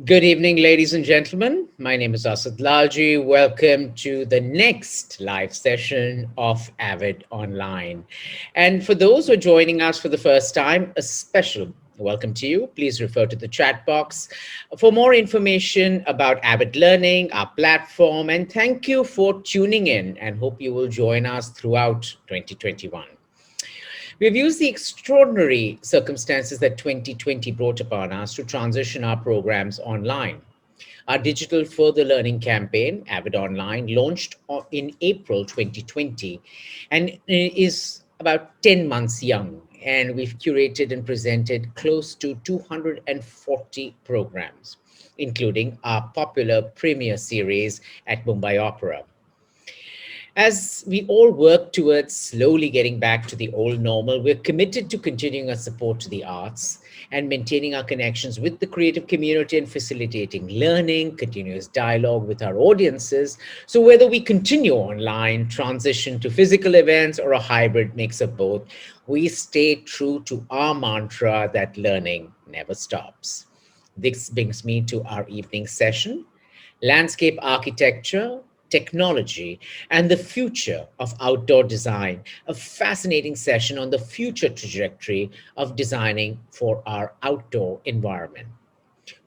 Good evening, ladies and gentlemen. My name is Asad Lalji. Welcome to the next live session of Avid Online. And for those who are joining us for the first time, a special welcome to you. Please refer to the chat box for more information about Avid Learning, our platform, and thank you for tuning in and hope you will join us throughout 2021. We've used the extraordinary circumstances that 2020 brought upon us to transition our programs online. Our digital further learning campaign, Avid Online, launched in April 2020 and is about 10 months young. And we've curated and presented close to 240 programs, including our popular premiere series at Mumbai Opera. As we all work towards slowly getting back to the old normal, we're committed to continuing our support to the arts and maintaining our connections with the creative community and facilitating learning, continuous dialogue with our audiences. So, whether we continue online, transition to physical events, or a hybrid mix of both, we stay true to our mantra that learning never stops. This brings me to our evening session: landscape architecture, technology, and the future of outdoor design, a fascinating session on the future trajectory of designing for our outdoor environment.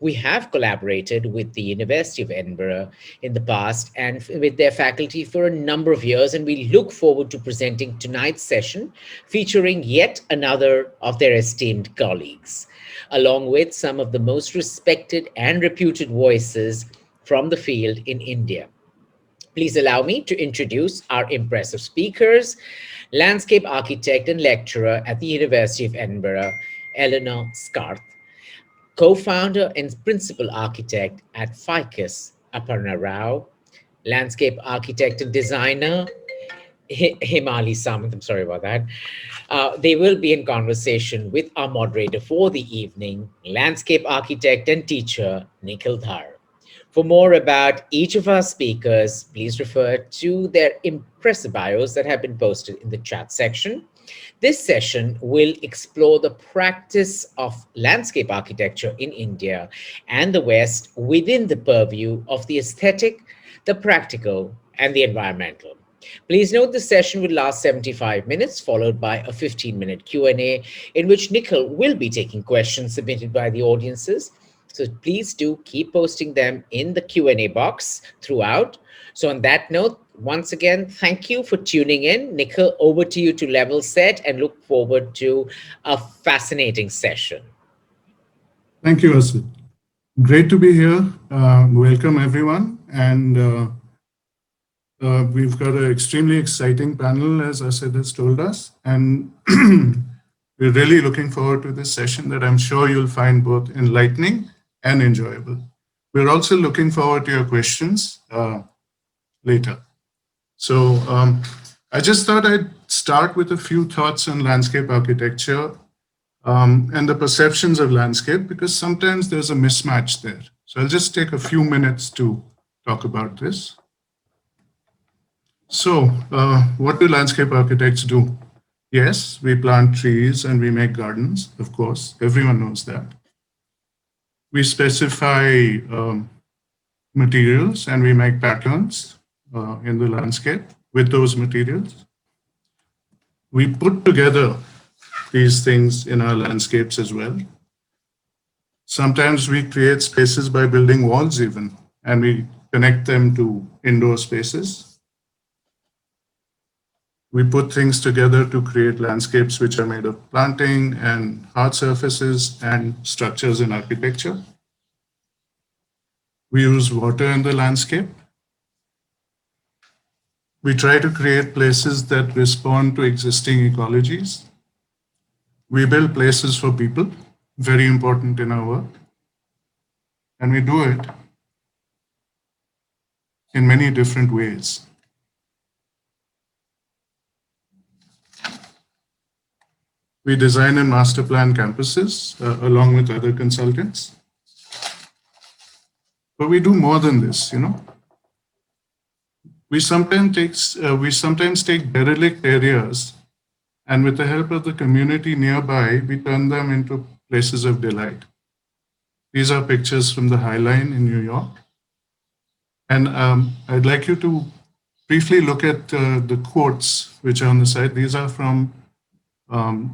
We have collaborated with the University of Edinburgh in the past and with their faculty for a number of years, and we look forward to presenting tonight's session featuring yet another of their esteemed colleagues, along with some of the most respected and reputed voices from the field in India. Please allow me to introduce our impressive speakers: landscape architect and lecturer at the University of Edinburgh, Elinor Scarth; co-founder and principal architect at FICUS, Aparna Rao; landscape architect and designer, Hemali Samant. I'm sorry about that. They will be in conversation with our moderator for the evening, landscape architect and teacher, Nikhil Dhar. For more about each of our speakers, please refer to their impressive bios that have been posted in the chat section. This session will explore the practice of landscape architecture in India and the West within the purview of the aesthetic, the practical, and the environmental. Please note the session will last 75 minutes, followed by a 15-minute Q&A, in which Nikhil will be taking questions submitted by the audiences. So please do keep posting them in the Q&A box throughout. So on that note, once again, thank you for tuning in. Nikhil, over to you to level set and look forward to a fascinating session. Thank you, Asid. Great to be here. Welcome, everyone. And we've got an extremely exciting panel, as Asid has told us. And we're really looking forward to this session that I'm sure you'll find both enlightening and enjoyable. We're also looking forward to your questions later. So I just thought I'd start with a few thoughts on landscape architecture and the perceptions of landscape, because sometimes there's a mismatch there. So I'll just take a few minutes to talk about this. So what do landscape architects do? Yes, we plant trees and we make gardens, of course. Everyone knows that. We specify materials and we make patterns in the landscape with those materials. We put together these things in our landscapes as well. Sometimes we create spaces by building walls even, and we connect them to indoor spaces. We put things together to create landscapes which are made of planting and hard surfaces and structures in architecture. We use water in the landscape. We try to create places that respond to existing ecologies. We build places for people, very important in our work. And we do it in many different ways. We design and master plan campuses along with other consultants. But we do more than this, you know. We sometimes take derelict areas, and with the help of the community nearby, we turn them into places of delight. These are pictures from the High Line in New York. And I'd like you to briefly look at the quotes which are on the side. These are from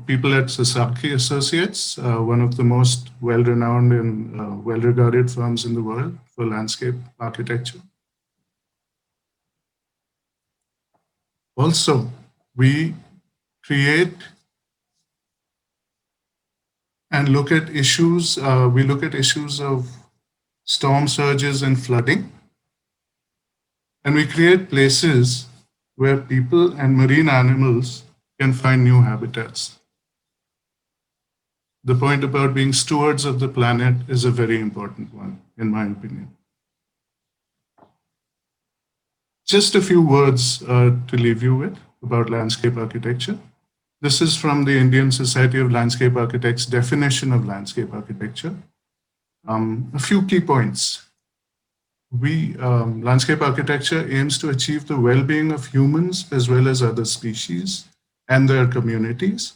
people at Sasaki Associates, one of the most well-renowned and well-regarded firms in the world for landscape architecture. Also, we create and look at issues. We look at issues of storm surges and flooding. And we create places where people and marine animals can find new habitats. The point about being stewards of the planet is a very important one, in my opinion. Just a few words to leave you with about landscape architecture. This is from the Indian Society of Landscape Architects' definition of landscape architecture. A few key points. Landscape architecture aims to achieve the well-being of humans as well as other species and their communities.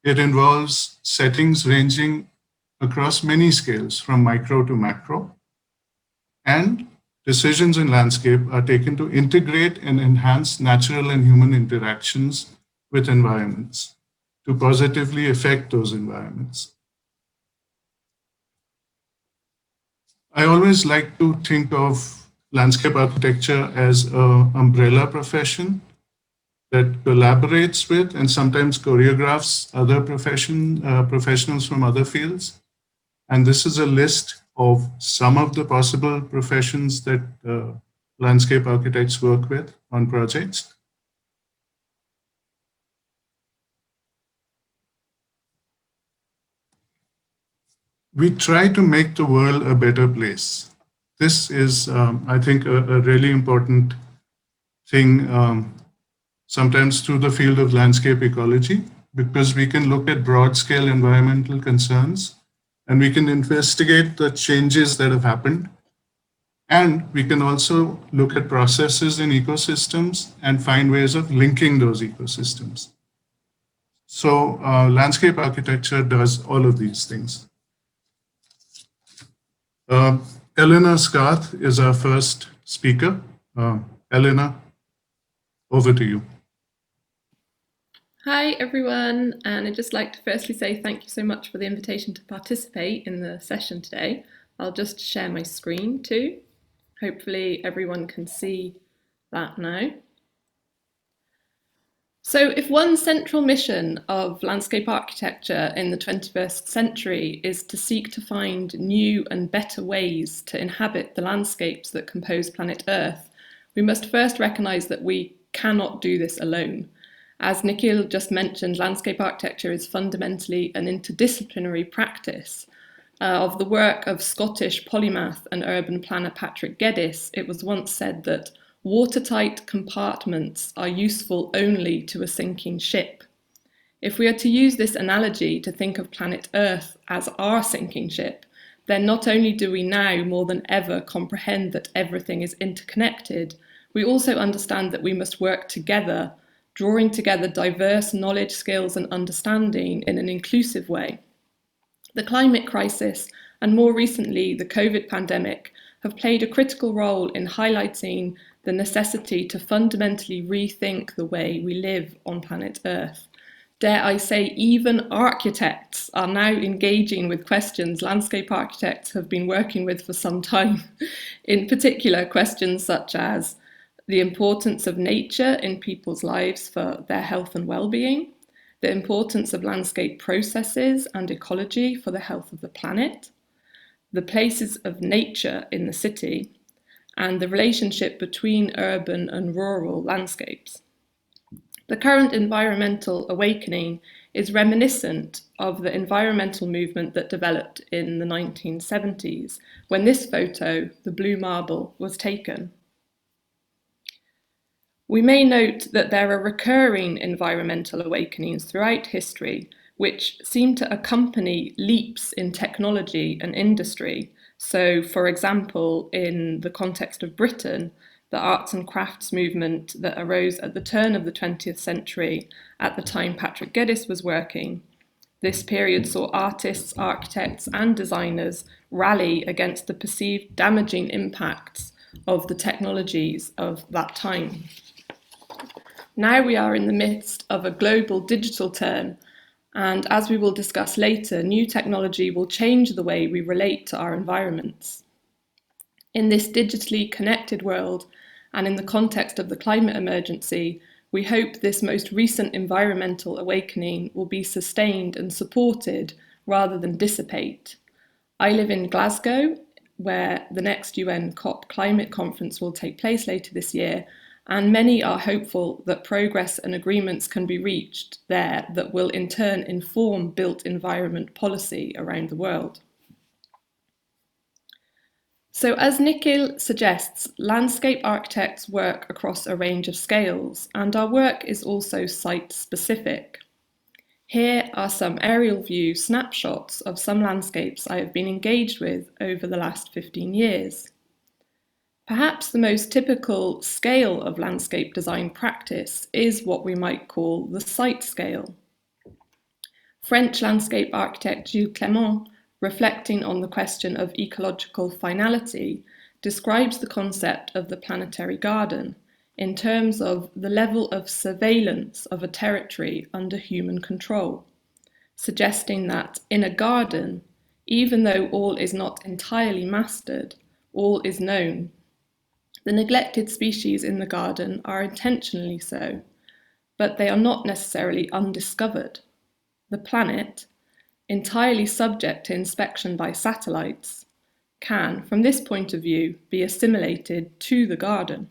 It involves settings ranging across many scales, from micro to macro, and decisions in landscape are taken to integrate and enhance natural and human interactions with environments to positively affect those environments. I always like to think of landscape architecture as an umbrella profession that collaborates with and sometimes choreographs other professionals from other fields. And this is a list of some of the possible professions that landscape architects work with on projects. We try to make the world a better place. This is, I think, a really important thing, sometimes through the field of landscape ecology, because we can look at broad-scale environmental concerns and we can investigate the changes that have happened. And we can also look at processes in ecosystems and find ways of linking those ecosystems. So landscape architecture does all of these things. Elinor Scarth is our first speaker. Elinor, over to you. Hi everyone, and I'd just like to firstly say thank you so much for the invitation to participate in the session today. I'll just share my screen too. Hopefully everyone can see that now. So if one central mission of landscape architecture in the 21st century is to seek to find new and better ways to inhabit the landscapes that compose planet Earth, we must first recognise that we cannot do this alone. As Nikhil just mentioned, landscape architecture is fundamentally an interdisciplinary practice. Of the work of Scottish polymath and urban planner Patrick Geddes, it was once said that watertight compartments are useful only to a sinking ship. If we are to use this analogy to think of planet Earth as our sinking ship, then not only do we now more than ever comprehend that everything is interconnected, we also understand that we must work together, drawing together diverse knowledge, skills and understanding in an inclusive way. The climate crisis and more recently the COVID pandemic have played a critical role in highlighting the necessity to fundamentally rethink the way we live on planet Earth. Dare I say, even architects are now engaging with questions landscape architects have been working with for some time. In particular, questions such as the importance of nature in people's lives for their health and well-being, the importance of landscape processes and ecology for the health of the planet, the places of nature in the city, and the relationship between urban and rural landscapes. The current environmental awakening is reminiscent of the environmental movement that developed in the 1970s, when this photo, the blue marble, was taken. We may note that there are recurring environmental awakenings throughout history, which seem to accompany leaps in technology and industry. So, for example, in the context of Britain, the arts and crafts movement that arose at the turn of the 20th century, at the time Patrick Geddes was working, This period saw artists, architects, and designers rally against the perceived damaging impacts of the technologies of that time. Now we are in the midst of a global digital turn, and as we will discuss later, new technology will change the way we relate to our environments. In this digitally connected world, and in the context of the climate emergency, we hope this most recent environmental awakening will be sustained and supported rather than dissipate. I live in Glasgow, where the next UN COP climate conference will take place later this year, and many are hopeful that progress and agreements can be reached there that will in turn inform built environment policy around the world. So as Nikhil suggests, landscape architects work across a range of scales, and our work is also site-specific. Here are some aerial view snapshots of some landscapes I have been engaged with over the last 15 years. Perhaps the most typical scale of landscape design practice is what we might call the site scale. French landscape architect Gilles Clément, reflecting on the question of ecological finality, describes the concept of the planetary garden in terms of the level of surveillance of a territory under human control, suggesting that in a garden, even though all is not entirely mastered, all is known. The neglected species in the garden are intentionally so, but they are not necessarily undiscovered. The planet, entirely subject to inspection by satellites, can, from this point of view, be assimilated to the garden.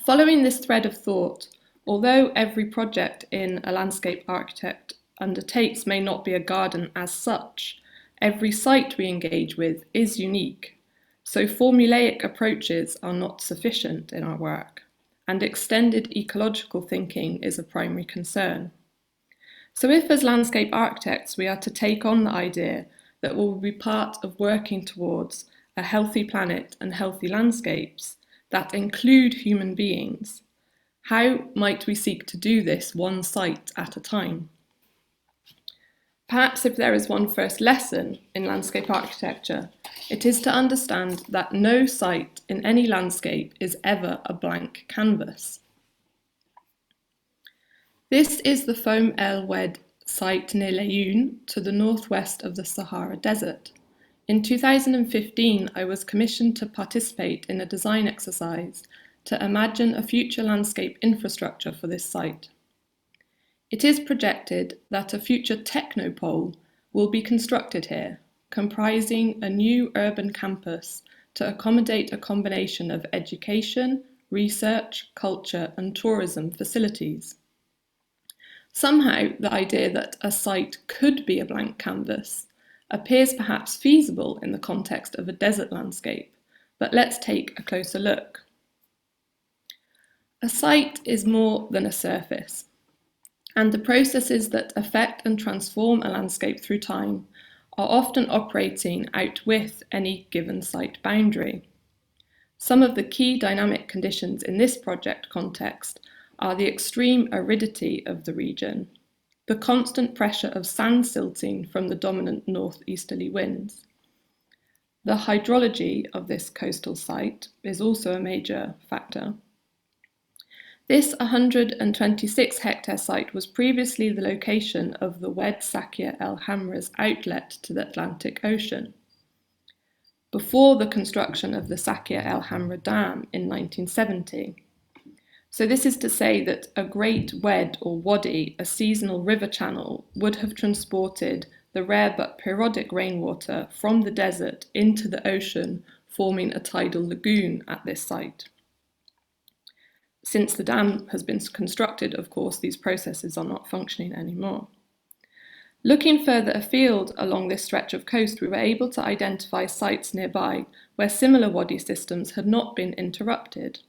Following this thread of thought, although every project in a landscape architect undertakes may not be a garden as such, every site we engage with is unique. So formulaic approaches are not sufficient in our work, and extended ecological thinking is a primary concern. So if as landscape architects we are to take on the idea that we will be part of working towards a healthy planet and healthy landscapes that include human beings, how might we seek to do this one site at a time? Perhaps if there is one first lesson in landscape architecture, it is to understand that no site in any landscape is ever a blank canvas. This is the Foam El Wed site near Laayoune to the northwest of the Sahara Desert. In 2015, I was commissioned to participate in a design exercise to imagine a future landscape infrastructure for this site. It is projected that a future technopole will be constructed here, comprising a new urban campus to accommodate a combination of education, research, culture, and tourism facilities. Somehow, the idea that a site could be a blank canvas appears perhaps feasible in the context of a desert landscape, but let's take a closer look. A site is more than a surface, and the processes that affect and transform a landscape through time are often operating out with any given site boundary. Some of the key dynamic conditions in this project context are the extreme aridity of the region, the constant pressure of sand silting from the dominant northeasterly winds. The hydrology of this coastal site is also a major factor. This 126 hectare site was previously the location of the Wed Sakia El Hamra's outlet to the Atlantic Ocean, before the construction of the Sakia El Hamra Dam in 1970. So this is to say that a great wed or wadi, a seasonal river channel, would have transported the rare but periodic rainwater from the desert into the ocean, forming a tidal lagoon at this site. Since the dam has been constructed, of course, these processes are not functioning anymore. Looking further afield along this stretch of coast, we were able to identify sites nearby where similar wadi systems had not been interrupted.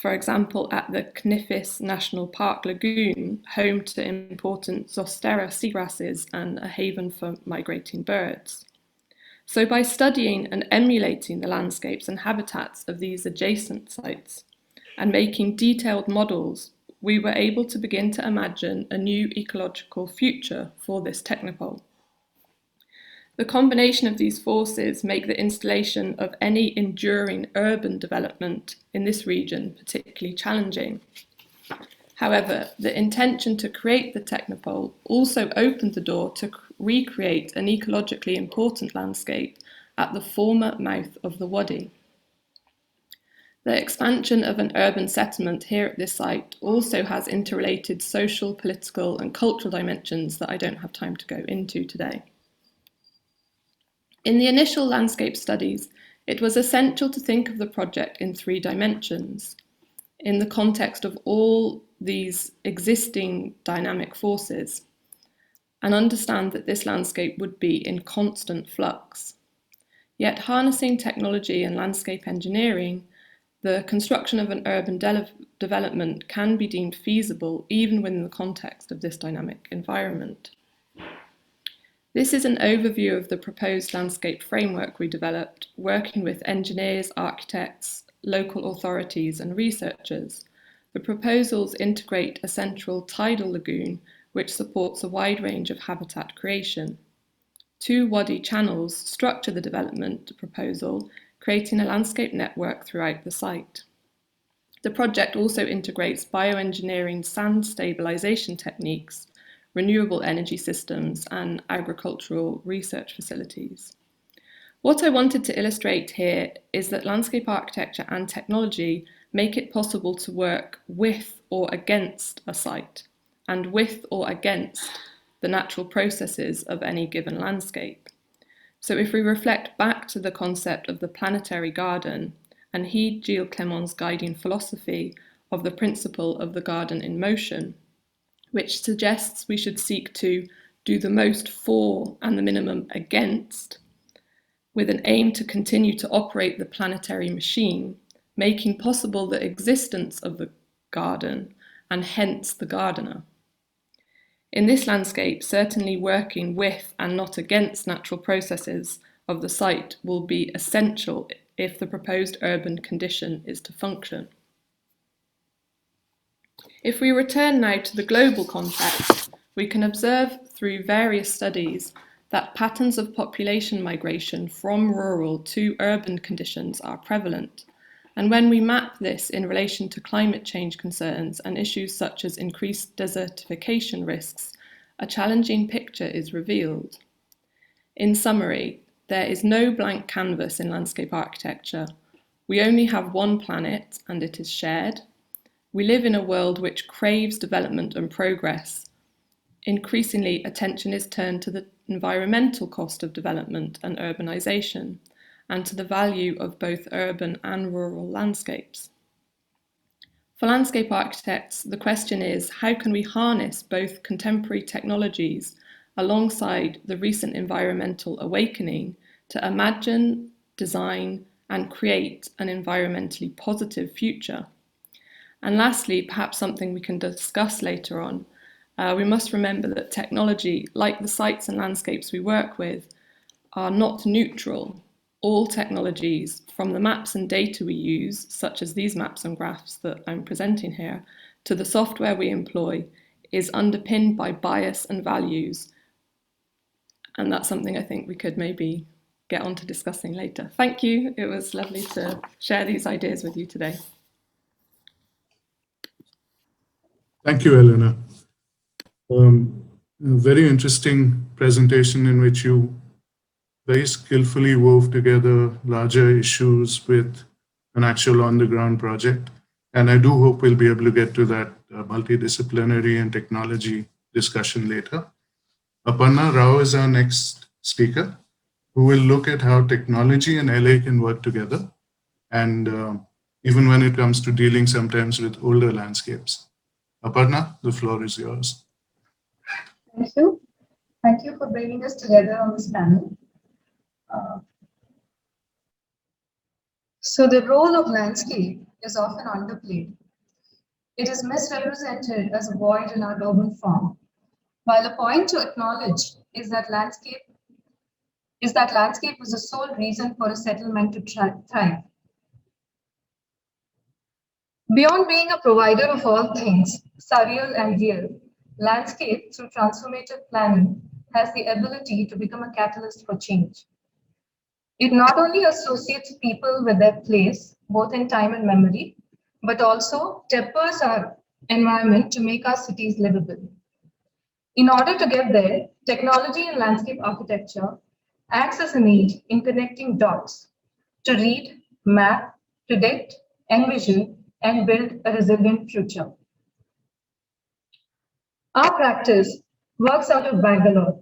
For example, at the Knifis National Park Lagoon, home to important Zostera seagrasses and a haven for migrating birds. So by studying and emulating the landscapes and habitats of these adjacent sites, and making detailed models we were able to begin to imagine a new ecological future for this technopole. The combination of these forces make the installation of any enduring urban development in this region particularly challenging. However, the intention to create the technopole also opened the door to recreate an ecologically important landscape at the former mouth of the Wadi. The expansion of an urban settlement here at this site also has interrelated social, political, and cultural dimensions that I don't have time to go into today. In the initial landscape studies, it was essential to think of the project in 3 dimensions, in the context of all these existing dynamic forces, and understand that this landscape would be in constant flux. Yet harnessing technology and landscape engineering, the construction of an urban development can be deemed feasible even within the context of this dynamic environment. This is an overview of the proposed landscape framework we developed, working with engineers, architects, local authorities, and researchers. The proposals integrate a central tidal lagoon, which supports a wide range of habitat creation. 2 wadi channels structure the development proposal, creating a landscape network throughout the site. The project also integrates bioengineering sand stabilization techniques, renewable energy systems, and agricultural research facilities. What I wanted to illustrate here is that landscape architecture and technology make it possible to work with or against a site, and with or against the natural processes of any given landscape. So if we reflect back to the concept of the planetary garden and heed Gilles Clément's guiding philosophy of the principle of the garden in motion, which suggests we should seek to do the most for and the minimum against, with an aim to continue to operate the planetary machine, making possible the existence of the garden and hence the gardener. In this landscape, certainly working with and not against natural processes of the site will be essential if the proposed urban condition is to function. If we return now to the global context, we can observe through various studies that patterns of population migration from rural to urban conditions are prevalent. And when we map this in relation to climate change concerns and issues such as increased desertification risks, a challenging picture is revealed. In summary, there is no blank canvas in landscape architecture. We only have one planet, and it is shared. We live in a world which craves development and progress. Increasingly, attention is turned to the environmental cost of development and urbanization, and to the value of both urban and rural landscapes. For landscape architects, the question is, how can we harness both contemporary technologies alongside the recent environmental awakening to imagine, design, and create an environmentally positive future? And lastly, perhaps something we can discuss later on, we must remember that technology, like the sites and landscapes we work with, are not neutral. All technologies, from the maps and data we use, such as these maps and graphs that I'm presenting here, to the software we employ, is underpinned by bias and values. And that's something I think we could maybe get on to discussing later. Thank you. It was lovely to share these ideas with you today. Thank you, Elinor. A very interesting presentation in which you very skillfully wove together larger issues with an actual on-the-ground project. And I do hope we'll be able to get to that multidisciplinary and technology discussion later. Aparna Rao is our next speaker, who will look at how technology and LA can work together, and even when it comes to dealing sometimes with older landscapes. Aparna, the floor is yours. Thank you. Thank you for bringing us together on this panel. So the role of landscape is often underplayed. It is misrepresented as a void in our urban form, while the point to acknowledge is that landscape was the sole reason for a settlement to thrive. Beyond being a provider of all things, surreal and real, landscape through transformative planning has the ability to become a catalyst for change. It not only associates people with their place, both in time and memory, but also tempers our environment to make our cities livable. In order to get there, technology in landscape architecture acts as an aid in connecting dots to read, map, predict, envision, and build a resilient future. Our practice works out of Bangalore,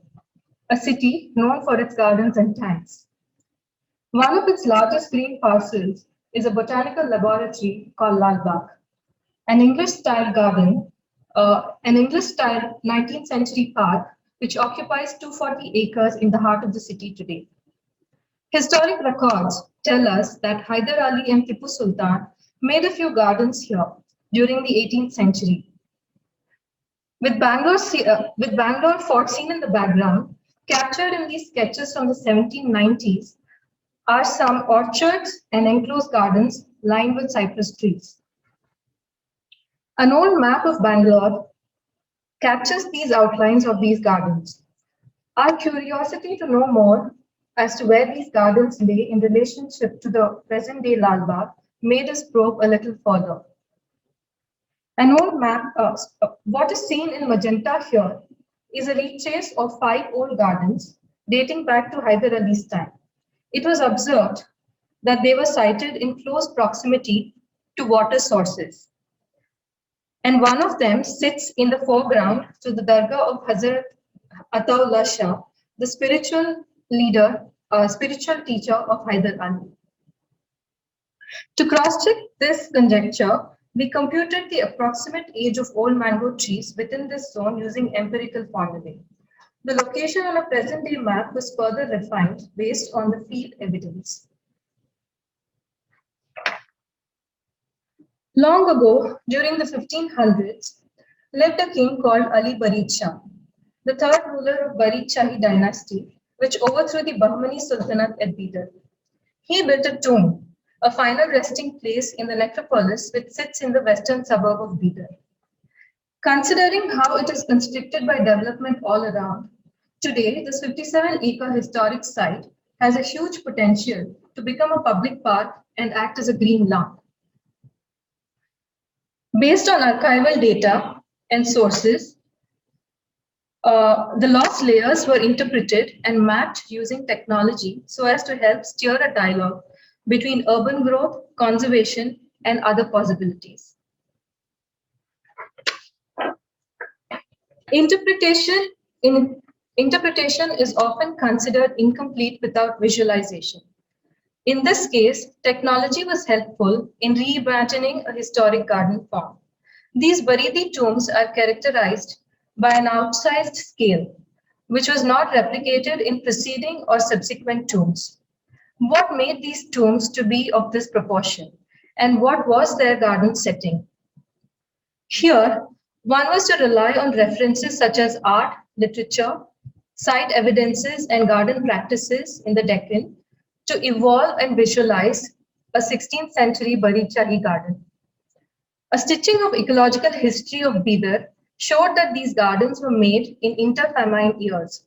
a city known for its gardens and tanks. One of its largest green parcels is a botanical laboratory called Lal Bagh, an English-style garden, an English-style 19th century park which occupies 240 acres in the heart of the city today. Historic records tell us that Hyder Ali and Tipu Sultan made a few gardens here during the 18th century. With Bangalore fort seen in the background, captured in these sketches from the 1790s are some orchards and enclosed gardens lined with cypress trees. An old map of Bangalore captures these outlines of these gardens. Our curiosity to know more as to where these gardens lay in relationship to the present-day Lal Bagh made us probe a little further. An old map, what is seen in magenta here is a retrace of 5 old gardens dating back to Hyder Ali's time. It was observed that they were sited in close proximity to water sources. And one of them sits in the foreground to the Dargah of Hazrat Ataullah Shah, the spiritual leader, spiritual teacher of Hyder Ali. To cross-check this conjecture, we computed the approximate age of old mango trees within this zone using empirical formulae. The location on a present-day map was further refined based on the field evidence. Long ago, during the 1500s, lived a king called Ali Barid Shah, the third ruler of Barid Shahi dynasty, which overthrew the Bahmani Sultanate at Bidar. He built a tomb, a final resting place in the necropolis which sits in the western suburb of Bidar. Considering how it is constricted by development all around, today this 57-acre historic site has a huge potential to become a public park and act as a green lawn. Based on archival data and sources, the lost layers were interpreted and mapped using technology so as to help steer a dialogue between urban growth, conservation, and other possibilities. Interpretation is often considered incomplete without visualization. In this case, technology was helpful in reimagining a historic garden form. These Baridi tombs are characterized by an outsized scale, which was not replicated in preceding or subsequent tombs. What made these tombs to be of this proportion, and what was their garden setting? Here, one was to rely on references such as art, literature, site evidences, and garden practices in the Deccan to evolve and visualize a 16th century Barid Shahi garden. A stitching of ecological history of Bidar showed that these gardens were made in interfamine years.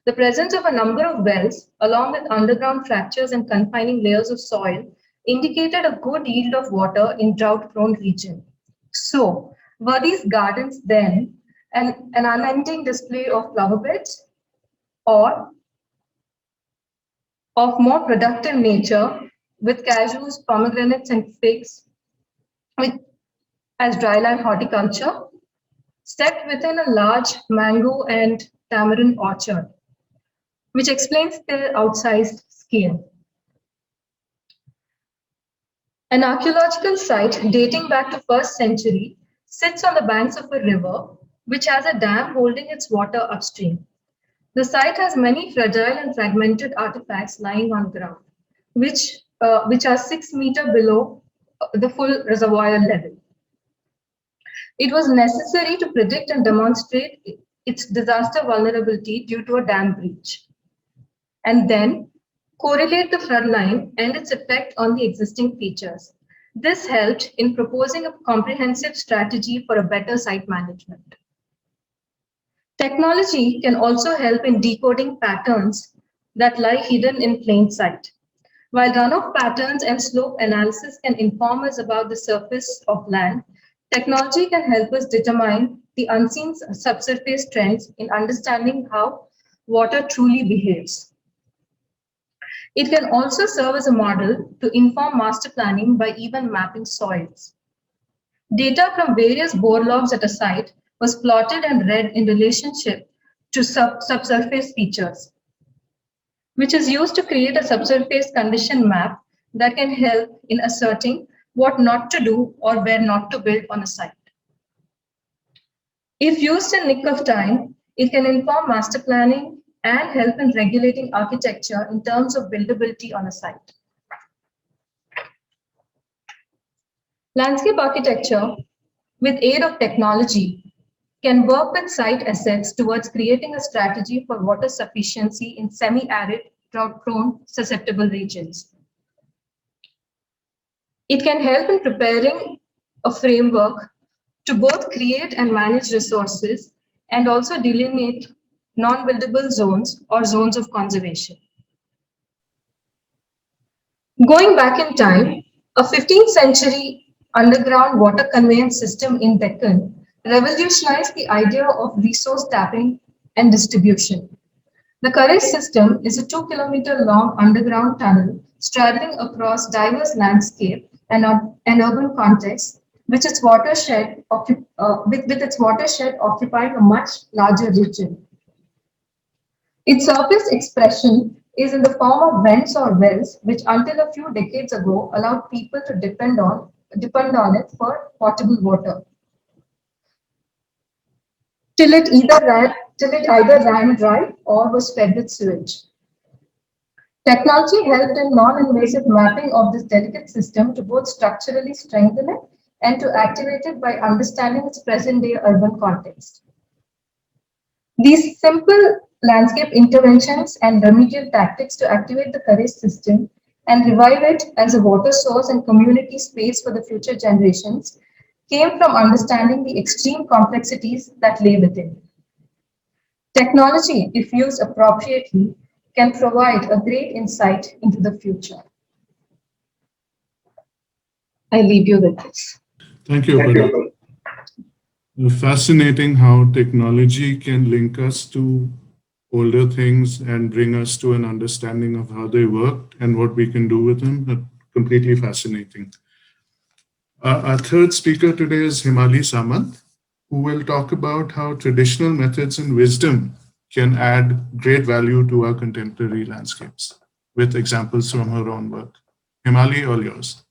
The presence of a number of wells, along with underground fractures and confining layers of soil, indicated a good yield of water in drought-prone region. So, were these gardens then an unending display of flower beds, or of more productive nature with cashews, pomegranates, and figs as dryland horticulture, stepped within a large mango and tamarind orchard, which explains their outsized scale. An archaeological site dating back to 1st century sits on the banks of a river which has a dam holding its water upstream. The site has many fragile and fragmented artifacts lying on ground, which are 6 meters below the full reservoir level. It was necessary to predict and demonstrate its disaster vulnerability due to a dam breach, and then correlate the flood line and its effect on the existing features. This helped in proposing a comprehensive strategy for a better site management. Technology can also help in decoding patterns that lie hidden in plain sight. While runoff patterns and slope analysis can inform us about the surface of land, technology can help us determine the unseen subsurface trends in understanding how water truly behaves. It can also serve as a model to inform master planning by even mapping soils. Data from various bore logs at a site was plotted and read in relationship to subsurface features, which is used to create a subsurface condition map that can help in asserting what not to do or where not to build on a site. If used in nick of time, it can inform master planning and help in regulating architecture in terms of buildability on a site. Landscape architecture, with aid of technology, can work with site assets towards creating a strategy for water sufficiency in semi-arid, drought-prone, susceptible regions. It can help in preparing a framework to both create and manage resources and also delineate non-buildable zones or zones of conservation. Going back in time, a 15th century underground water conveyance system in Deccan revolutionized the idea of resource tapping and distribution. The Courage system is a 2-kilometer long underground tunnel straddling across diverse landscape and urban contexts, with its watershed occupying a much larger region. Its surface expression is in the form of vents or wells, which until a few decades ago allowed people to depend on it for potable water, till it either ran dry or was fed with sewage. Technology helped in non-invasive mapping of this delicate system to both structurally strengthen it and to activate it by understanding its present-day urban context. These simple landscape interventions and remedial tactics to activate the Courage system and revive it as a water source and community space for the future generations came from understanding the extreme complexities that lay within. Technology, if used appropriately, can provide a great insight into the future. I leave you with this. Thank you, Aparna. Fascinating how technology can link us to older things and bring us to an understanding of how they work and what we can do with them. Completely fascinating. Our third speaker today is Hemali Samant, who will talk about how traditional methods and wisdom can add great value to our contemporary landscapes with examples from her own work. Hemali, all yours.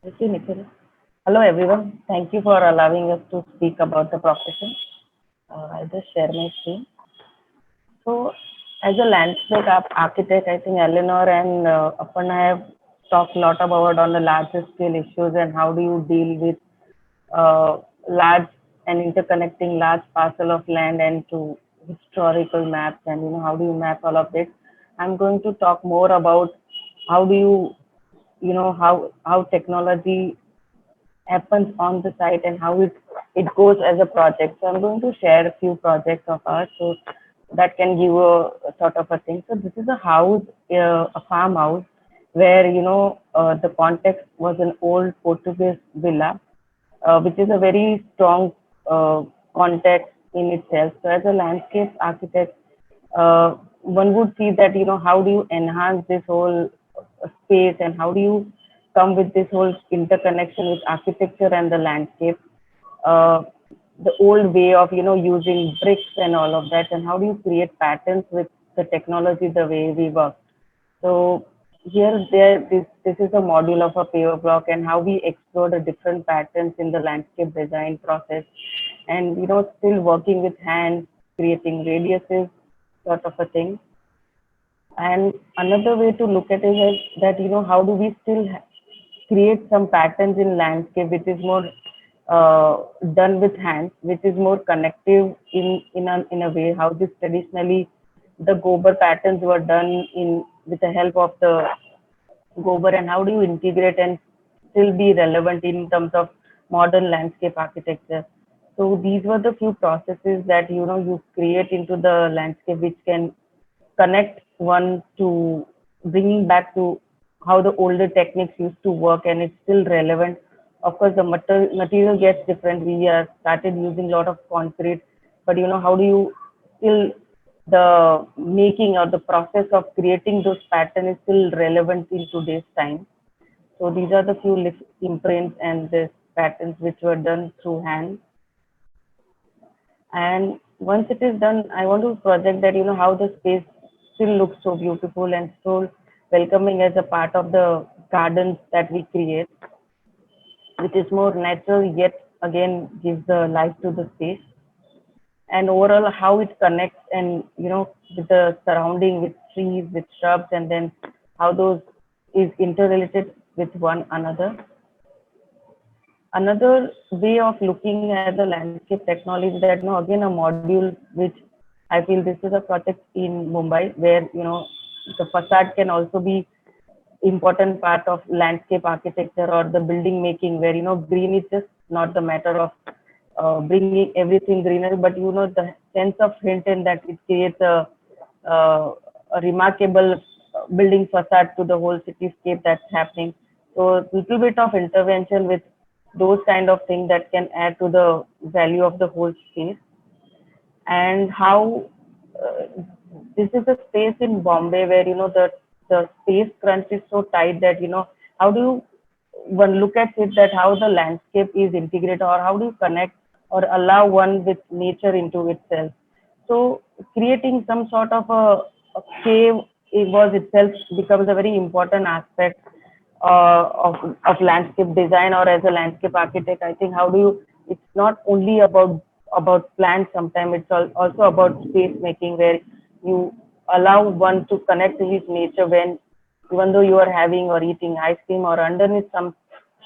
Thank you, Nikhil. Hello, everyone. Thank you for allowing us to speak about the profession. I'll just share my screen. So, as a landscape architect, I think Elinor and Aparna have talked a lot about on the larger scale issues and how do you deal with large and interconnecting large parcel of land and to historical maps and how do you map all of this. I'm going to talk more about how do you how technology happens on the site and how it goes as a project. So I'm going to share a few projects of ours so that can give a sort of a thing. So this is a house, a farmhouse where the context was an old Portuguese villa, which is a very strong context in itself. So as a landscape architect, one would see that how do you enhance this whole space and how do you come with this whole interconnection with architecture and the landscape, the old way of using bricks and all of that, and how do you create patterns with the technology the way we work. So this is a module of a paver block and how we explore the different patterns in the landscape design process, and still working with hands, creating radiuses, sort of a thing. And another way to look at it is that how do we still create some patterns in landscape which is more done with hands, which is more connective in a way how this traditionally the gobar patterns were done in with the help of the gobar, and how do you integrate and still be relevant in terms of modern landscape architecture. So these were the few processes that you create into the landscape, which can connect one to bringing back to how the older techniques used to work, and it's still relevant. Of course, the material gets different. We are started using a lot of concrete, but how do you still the making or the process of creating those patterns is still relevant in today's time. So these are the few imprints and the patterns which were done through hand. And once it is done, I want to project that how the space still looks so beautiful and so welcoming as a part of the gardens that we create, which is more natural yet again gives the life to the space. And overall how it connects and with the surrounding, with trees, with shrubs, and then how those is interrelated with one another. Another way of looking at the landscape technology is that again a module which I feel this is a project in Mumbai where the facade can also be important part of landscape architecture or the building making, where green is just not the matter of bringing everything greenery, but the sense of hint and that it creates a remarkable building facade to the whole cityscape that's happening. So a little bit of intervention with those kind of things that can add to the value of the whole space. And how this is a space in Bombay where the space crunch is so tight that how do you one look at it, that how the landscape is integrated, or how do you connect or allow one with nature into itself. So creating some sort of a cave, it was itself becomes a very important aspect of landscape design, or as a landscape architect. I think how do you, it's not only about plants, sometimes it's also about space making, where you allow one to connect with nature when even though you are having or eating ice cream or underneath some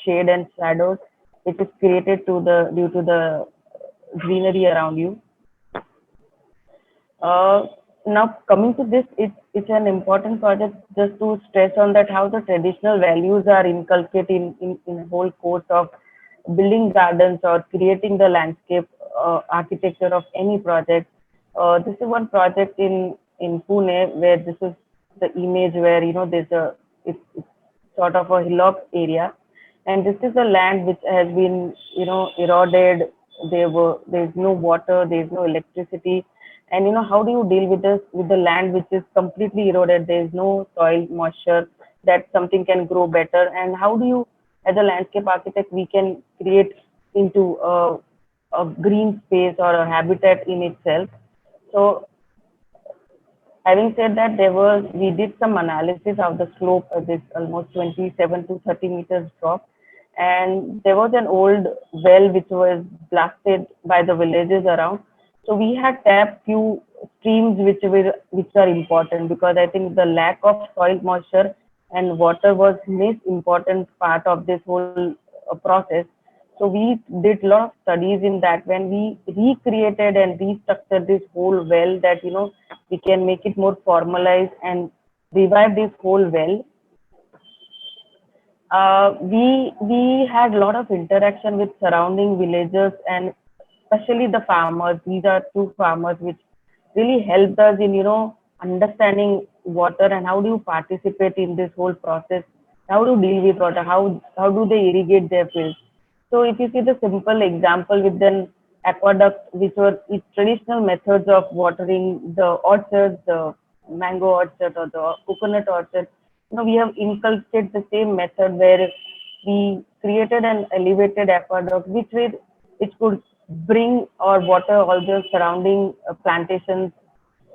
shade and shadows which is created due to the greenery around you. Now coming to this, it's an important project just to stress on that how the traditional values are inculcated in the whole course of building gardens or creating the landscape architecture of any project. This is one project in Pune where this is the image where there's it's sort of a hillock area, and this is a land which has been eroded. There's no water, there's no electricity, and how do you deal with this, with the land which is completely eroded? There's no soil moisture that something can grow better, and how do you, as a landscape architect, we can create into a green space or a habitat in itself. So having said that, we did some analysis of the slope of this almost 27 to 30 meters drop, and there was an old well which was blasted by the villages around. So we had tapped few streams which are important, because I think the lack of soil moisture and water was most important part of this whole process. So we did a lot of studies in that when we recreated and restructured this whole well, that we can make it more formalized and revive this whole well. We had a lot of interaction with surrounding villagers and especially the farmers. These are two farmers which really helped us in understanding water and how do you participate in this whole process, how to deal with water, how do they irrigate their fields. So if you see the simple example with an aqueduct, which were traditional methods of watering the orchards, the mango orchard or the coconut orchard, we have inculcated the same method where we created an elevated aqueduct which could bring or water all the surrounding plantations.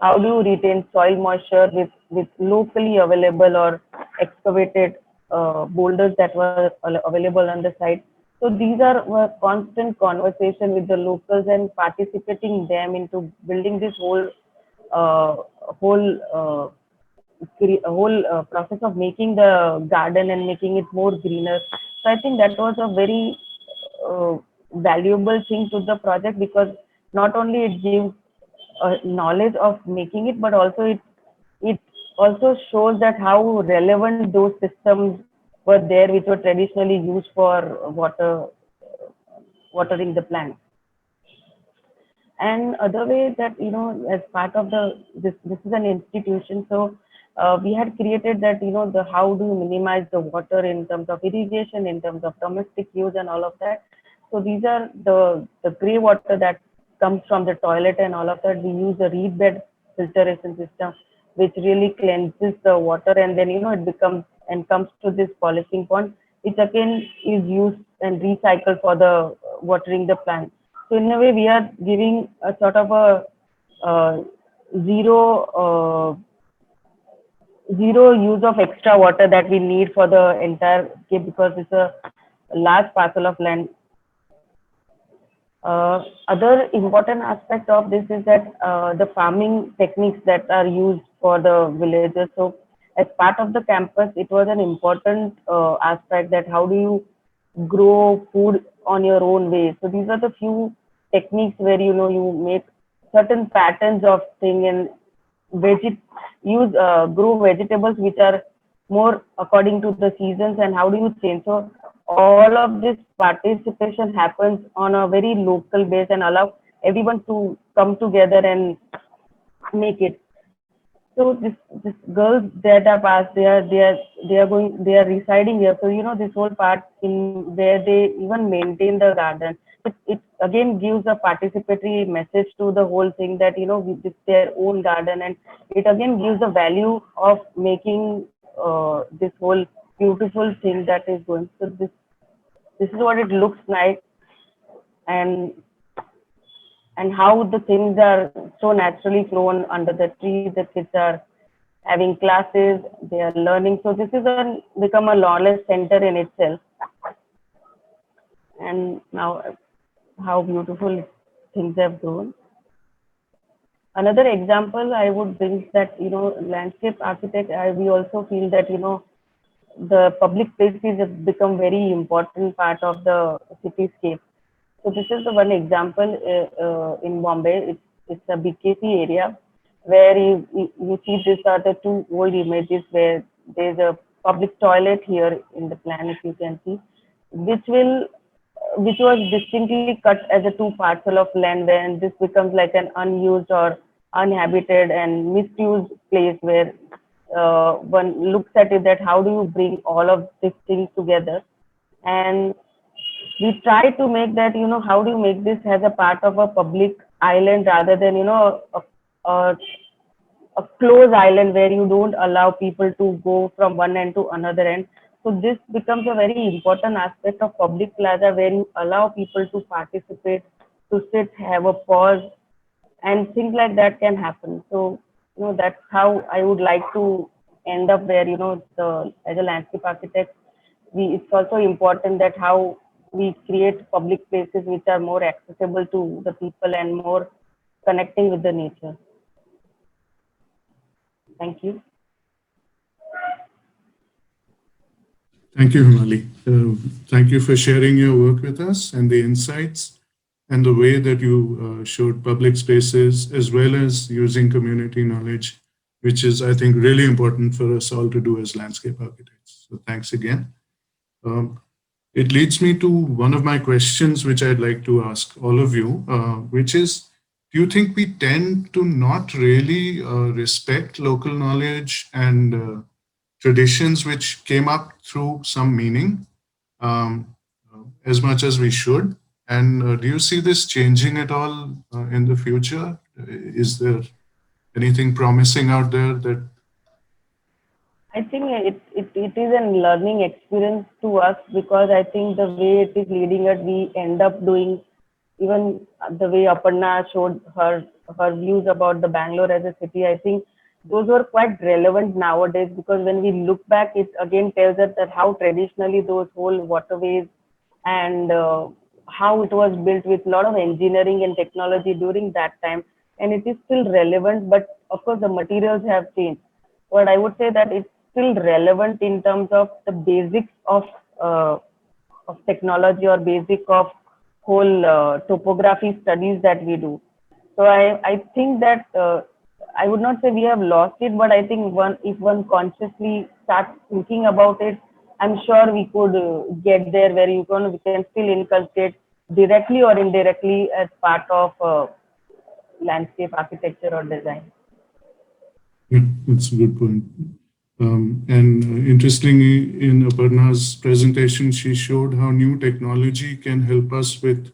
How do you retain soil moisture with locally available or excavated boulders that were available on the site? So these were constant conversation with the locals and participating them into building this whole process of making the garden and making it more greener. So I think that was a very valuable thing to the project, because not only it gives knowledge of making it, but also it also shows that how relevant those systems were there, which were traditionally used for watering the plants. And other way that, as part of this is an institution, so we had created that, the how do you minimize the water in terms of irrigation, in terms of domestic use and all of that. So these are the gray water that comes from the toilet and all of that. We use a reed bed filtration system, which really cleanses the water, and then, it becomes and comes to this polishing pond, which again is used and recycled for the watering the plant. So in a way, we are giving a sort of a uh, zero zero use of extra water that we need for the entire cape, because it's a large parcel of land. Other important aspect of this is that the farming techniques that are used for the villagers. So as part of the campus, it was an important aspect that how do you grow food on your own way. So these are the few techniques where, you make certain patterns of thing and grow vegetables which are more according to the seasons, and how do you change. So all of this participation happens on a very local base and allow everyone to come together and make it. So this girls that are past, they are residing here. So this whole part in where they even maintain the garden. It again gives a participatory message to the whole thing that it's their own garden, and it again gives the value of making this whole beautiful thing that is going. So this is what it looks like, and how the things are so naturally grown under the tree. The kids are having classes, they are learning. So this is become a knowledge center in itself. And now how beautiful things have grown. Another example I would bring is that, landscape architect, we also feel that, the public places have become very important part of the cityscape. So this is the one example in Bombay. It's a BKC area where you see these are the two old images where there's a public toilet here in the plan, if you can see, which was distinctly cut as a two parcel of land, and this becomes like an unused or uninhabited and misused place where one looks at it that how do you bring all of these things together. And we try to make that, how do you make this as a part of a public island rather than, a closed island where you don't allow people to go from one end to another end. So this becomes a very important aspect of public plaza where you allow people to participate, to sit, have a pause, and things like that can happen. So, that's how I would like to end up where, as a landscape architect, it's also important that how we create public places which are more accessible to the people and more connecting with the nature. Thank you. Thank you, Hemali. Thank you for sharing your work with us and the insights and the way that you showed public spaces as well as using community knowledge, which is, I think, really important for us all to do as landscape architects. So thanks again. It leads me to one of my questions, which I'd like to ask all of you, which is, do you think we tend to not really respect local knowledge and traditions which came up through some meaning as much as we should? And do you see this changing at all in the future? Is there anything promising out there that? I think it is a learning experience to us, because I think the way it is leading us, we end up doing, even the way Aparna showed her views about the Bangalore as a city. I think those were quite relevant nowadays, because when we look back, it again tells us that how traditionally those whole waterways and how it was built with a lot of engineering and technology during that time, and it is still relevant. But of course, the materials have changed. But I would say that it's still relevant in terms of the basics of technology or basic of whole topography studies that we do. So I think that I would not say we have lost it, but I think if one consciously starts thinking about it, I'm sure we could get there where we can still inculcate directly or indirectly as part of landscape architecture or design. Yeah, that's a good point. And interestingly, in Aparna's presentation, she showed how new technology can help us with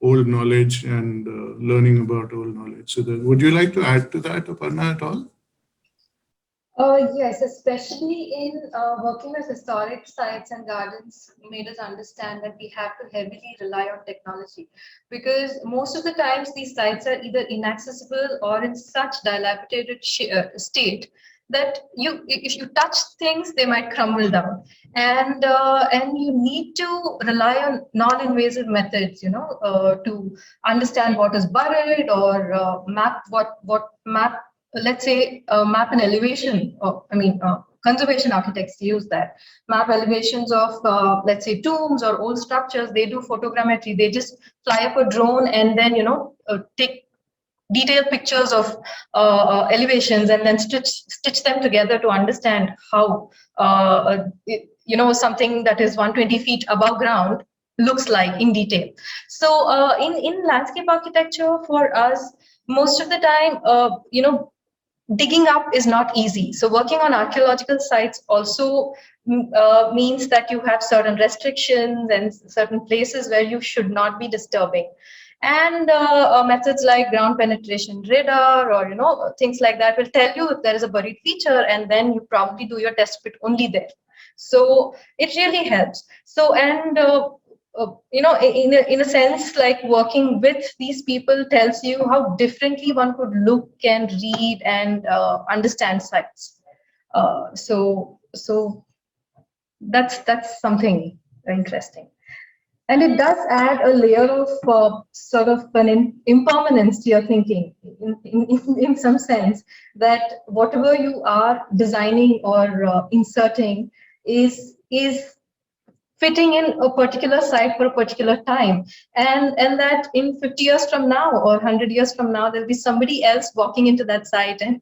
old knowledge and learning about old knowledge. So, would you like to add to that, Aparna, at all? Yes, especially in working with historic sites and gardens, made us understand that we have to heavily rely on technology because most of the times these sites are either inaccessible or in such dilapidated state that if you touch things, they might crumble down, and you need to rely on non-invasive methods, to understand what is buried or map, let's say, map an elevation, or conservation architects use that, map elevations of, let's say, tombs or old structures. They do photogrammetry. They just fly up a drone and then take detailed pictures of elevations and then stitch them together to understand how something that is 120 feet above ground looks like in detail. So in landscape architecture, for us, most of the time, digging up is not easy. So working on archaeological sites also means that you have certain restrictions and certain places where you should not be disturbing. And methods like ground penetration radar or things like that will tell you if there is a buried feature, and then you probably do your test pit only there. So it really helps. So and in a sense, like working with these people tells you how differently one could look and read and understand sites. So that's something interesting. And it does add a layer of sort of an impermanence to your thinking, in some sense, that whatever you are designing or inserting is fitting in a particular site for a particular time, and that in 50 years from now or 100 years from now, there'll be somebody else walking into that site and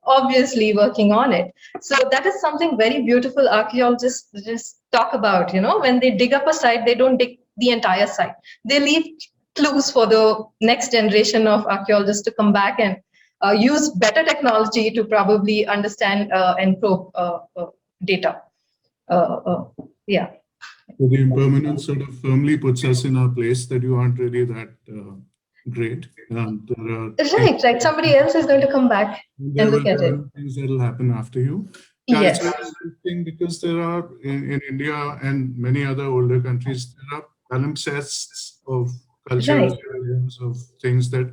obviously working on it. So that is something very beautiful archaeologists just talk about. When they dig up a site, they don't dig the entire site. They leave clues for the next generation of archaeologists to come back and use better technology to probably understand and probe data. Yeah. So the impermanence sort of firmly puts us in our place that you aren't really that great. Right. Somebody else is going to come back and look at it. Things that will happen after you. Yes. It's very interesting because there are in India and many other older countries, there are palimpsests of cultures, of things that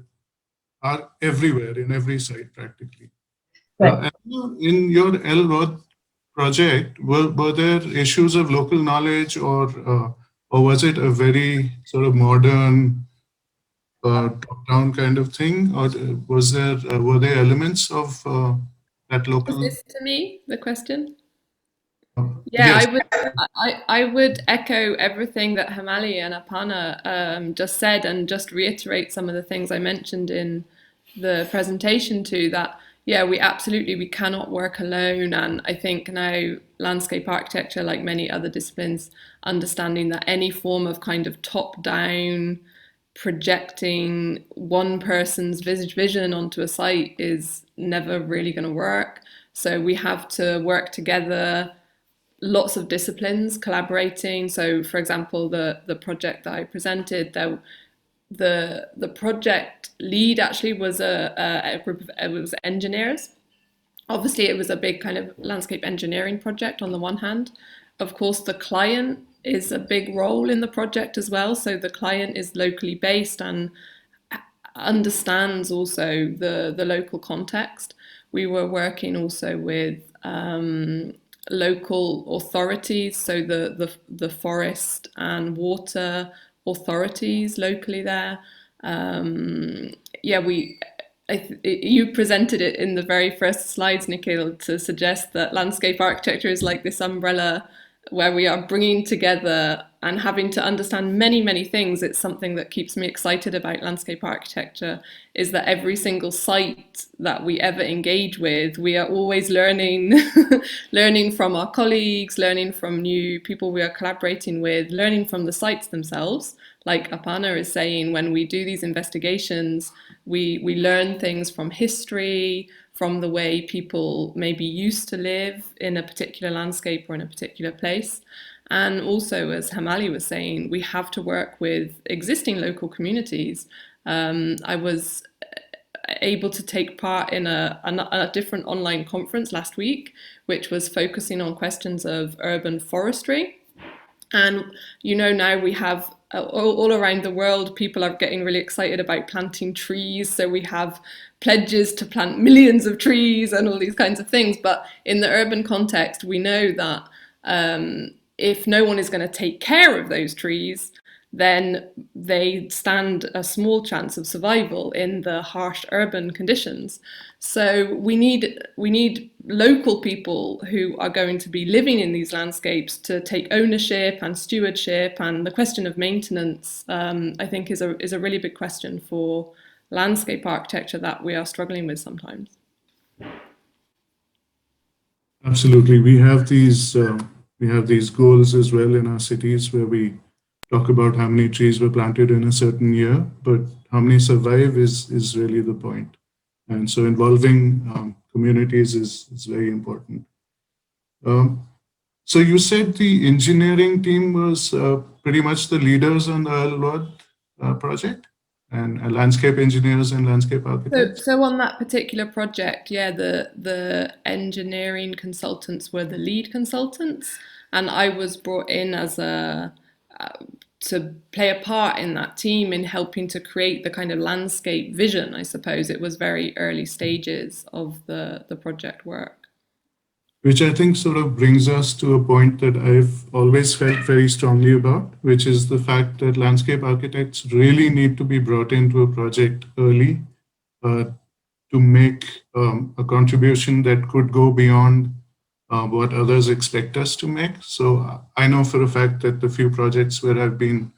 are everywhere in every site practically. Right. In your L project, were there issues of local knowledge, or was it a very sort of modern top-down kind of thing, or were there elements of that local? Is this to me, the question? Yes. I would echo everything that Hemali and Aparna just said, and just reiterate some of the things I mentioned in the presentation too, that we cannot work alone. And I think now landscape architecture, like many other disciplines, understanding that any form of kind of top-down projecting one person's vision onto a site is never really going to work. So we have to work together, lots of disciplines collaborating. So for example, the project that I presented, the project lead actually was a group of, it was engineers. Obviously it was a big kind of landscape engineering project on the one hand. Of course, the client is a big role in the project as well. So the client is locally based and understands also the local context. We were working also with local authorities, so the forest and water authorities locally there. You presented it in the very first slides, Nikhil, to suggest that landscape architecture is like this umbrella where we are bringing together and having to understand many, many things. It's something that keeps me excited about landscape architecture, is that every single site that we ever engage with, we are always learning, learning from our colleagues, learning from new people we are collaborating with, learning from the sites themselves. Like Aparna is saying, when we do these investigations, we learn things from history, from the way people maybe used to live in a particular landscape or in a particular place. And also, as Hemali was saying, we have to work with existing local communities. I was able to take part in a different online conference last week, which was focusing on questions of urban forestry. And now we have all around the world, people are getting really excited about planting trees. So we have pledges to plant millions of trees and all these kinds of things. But in the urban context, we know that if no one is going to take care of those trees, then they stand a small chance of survival in the harsh urban conditions. So we need local people who are going to be living in these landscapes to take ownership and stewardship, and the question of maintenance, I think, is a really big question for landscape architecture that we are struggling with sometimes. Absolutely, we have these goals as well in our cities where we talk about how many trees were planted in a certain year, but how many survive is really the point. And so involving communities is very important. So you said the engineering team was pretty much the leaders on the Earl project, and landscape engineers and landscape architects? So on that particular project, yeah, the engineering consultants were the lead consultants, and I was brought in as to play a part in that team in helping to create the kind of landscape vision, I suppose. It was very early stages of the project work. Which I think sort of brings us to a point that I've always felt very strongly about, which is the fact that landscape architects really need to be brought into a project early to make a contribution that could go beyond what others expect us to make. So I know for a fact that the few projects where I've been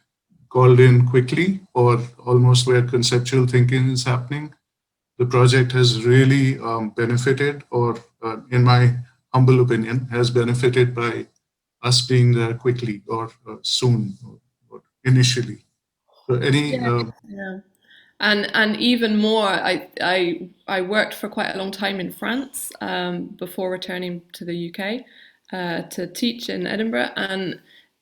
called in quickly or almost where conceptual thinking is happening, the project has really benefited, or in my humble opinion, has benefited by us being there quickly or soon or initially. So any Yeah. And even more, I worked for quite a long time in France before returning to the UK to teach in Edinburgh, and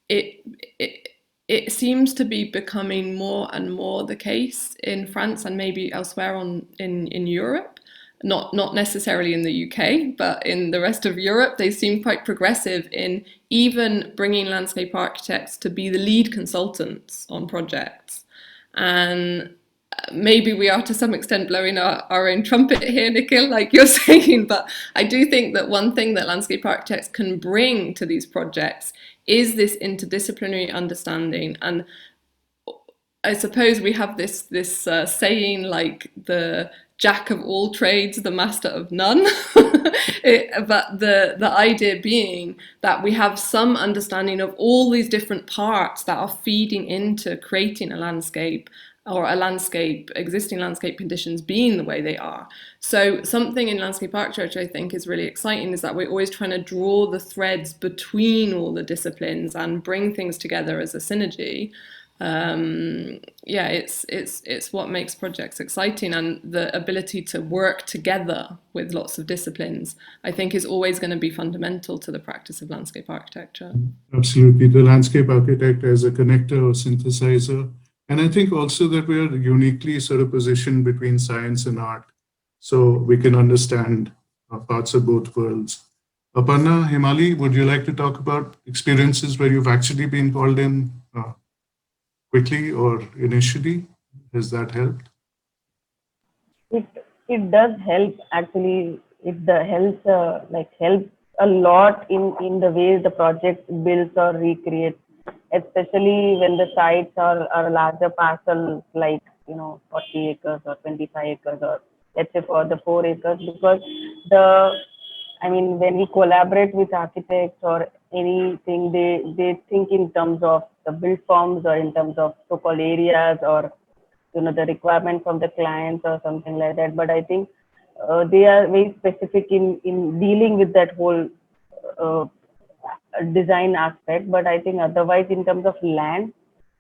it seems to be becoming more and more the case in France and maybe elsewhere in Europe. Not necessarily in the UK, but in the rest of Europe, they seem quite progressive in even bringing landscape architects to be the lead consultants on projects. And maybe we are to some extent blowing our own trumpet here, Nikhil, like you're saying, but I do think that one thing that landscape architects can bring to these projects is this interdisciplinary understanding. And I suppose we have this saying, like, the jack of all trades, the master of none. But the idea being that we have some understanding of all these different parts that are feeding into creating a landscape, or existing landscape conditions being the way they are. So something in landscape architecture I think is really exciting is that we're always trying to draw the threads between all the disciplines and bring things together as a synergy. It's what makes projects exciting, and the ability to work together with lots of disciplines, I think, is always going to be fundamental to the practice of landscape architecture. Absolutely, the landscape architect as a connector or synthesizer. And I think also that we are uniquely sort of positioned between science and art, so we can understand parts of both worlds. Aparna, Hemali, would you like to talk about experiences where you've actually been called in quickly or initially? Has that helped? It does help actually. It helps help a lot in the way the project builds or recreates, especially when the sites are larger parcels, like 40 acres or 25 acres, or let's say for the 4 acres, because the I mean, when we collaborate with architects or anything, they think in terms of the build forms or in terms of so-called areas or the requirement from the clients or something like that. But I think they are very specific in dealing with that whole uh, design aspect. But I think otherwise, in terms of land,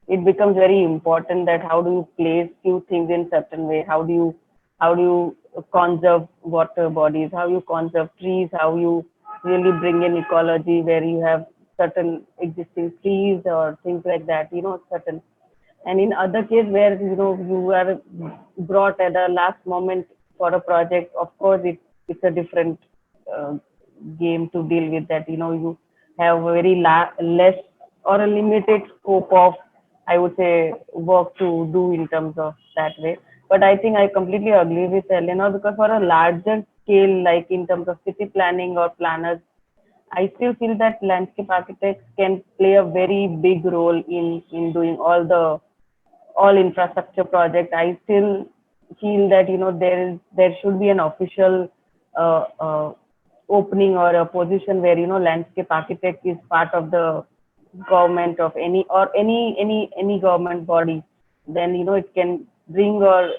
it becomes very important that how do you place few things in certain way, how do you conserve water bodies, how you conserve trees, how you really bring in ecology where you have certain existing trees or things like that, certain. And in other case where you are brought at the last moment for a project, of course it's a different uh, game to deal with that. You have a very less or a limited scope of, I would say, work to do in terms of that way. But I think I completely agree with Elinor, because for a larger scale, like in terms of city planning or planners, I still feel that landscape architects can play a very big role in doing all infrastructure project. I still feel that there should be an official opening or a position where landscape architect is part of the government of any government body. Then it can bring or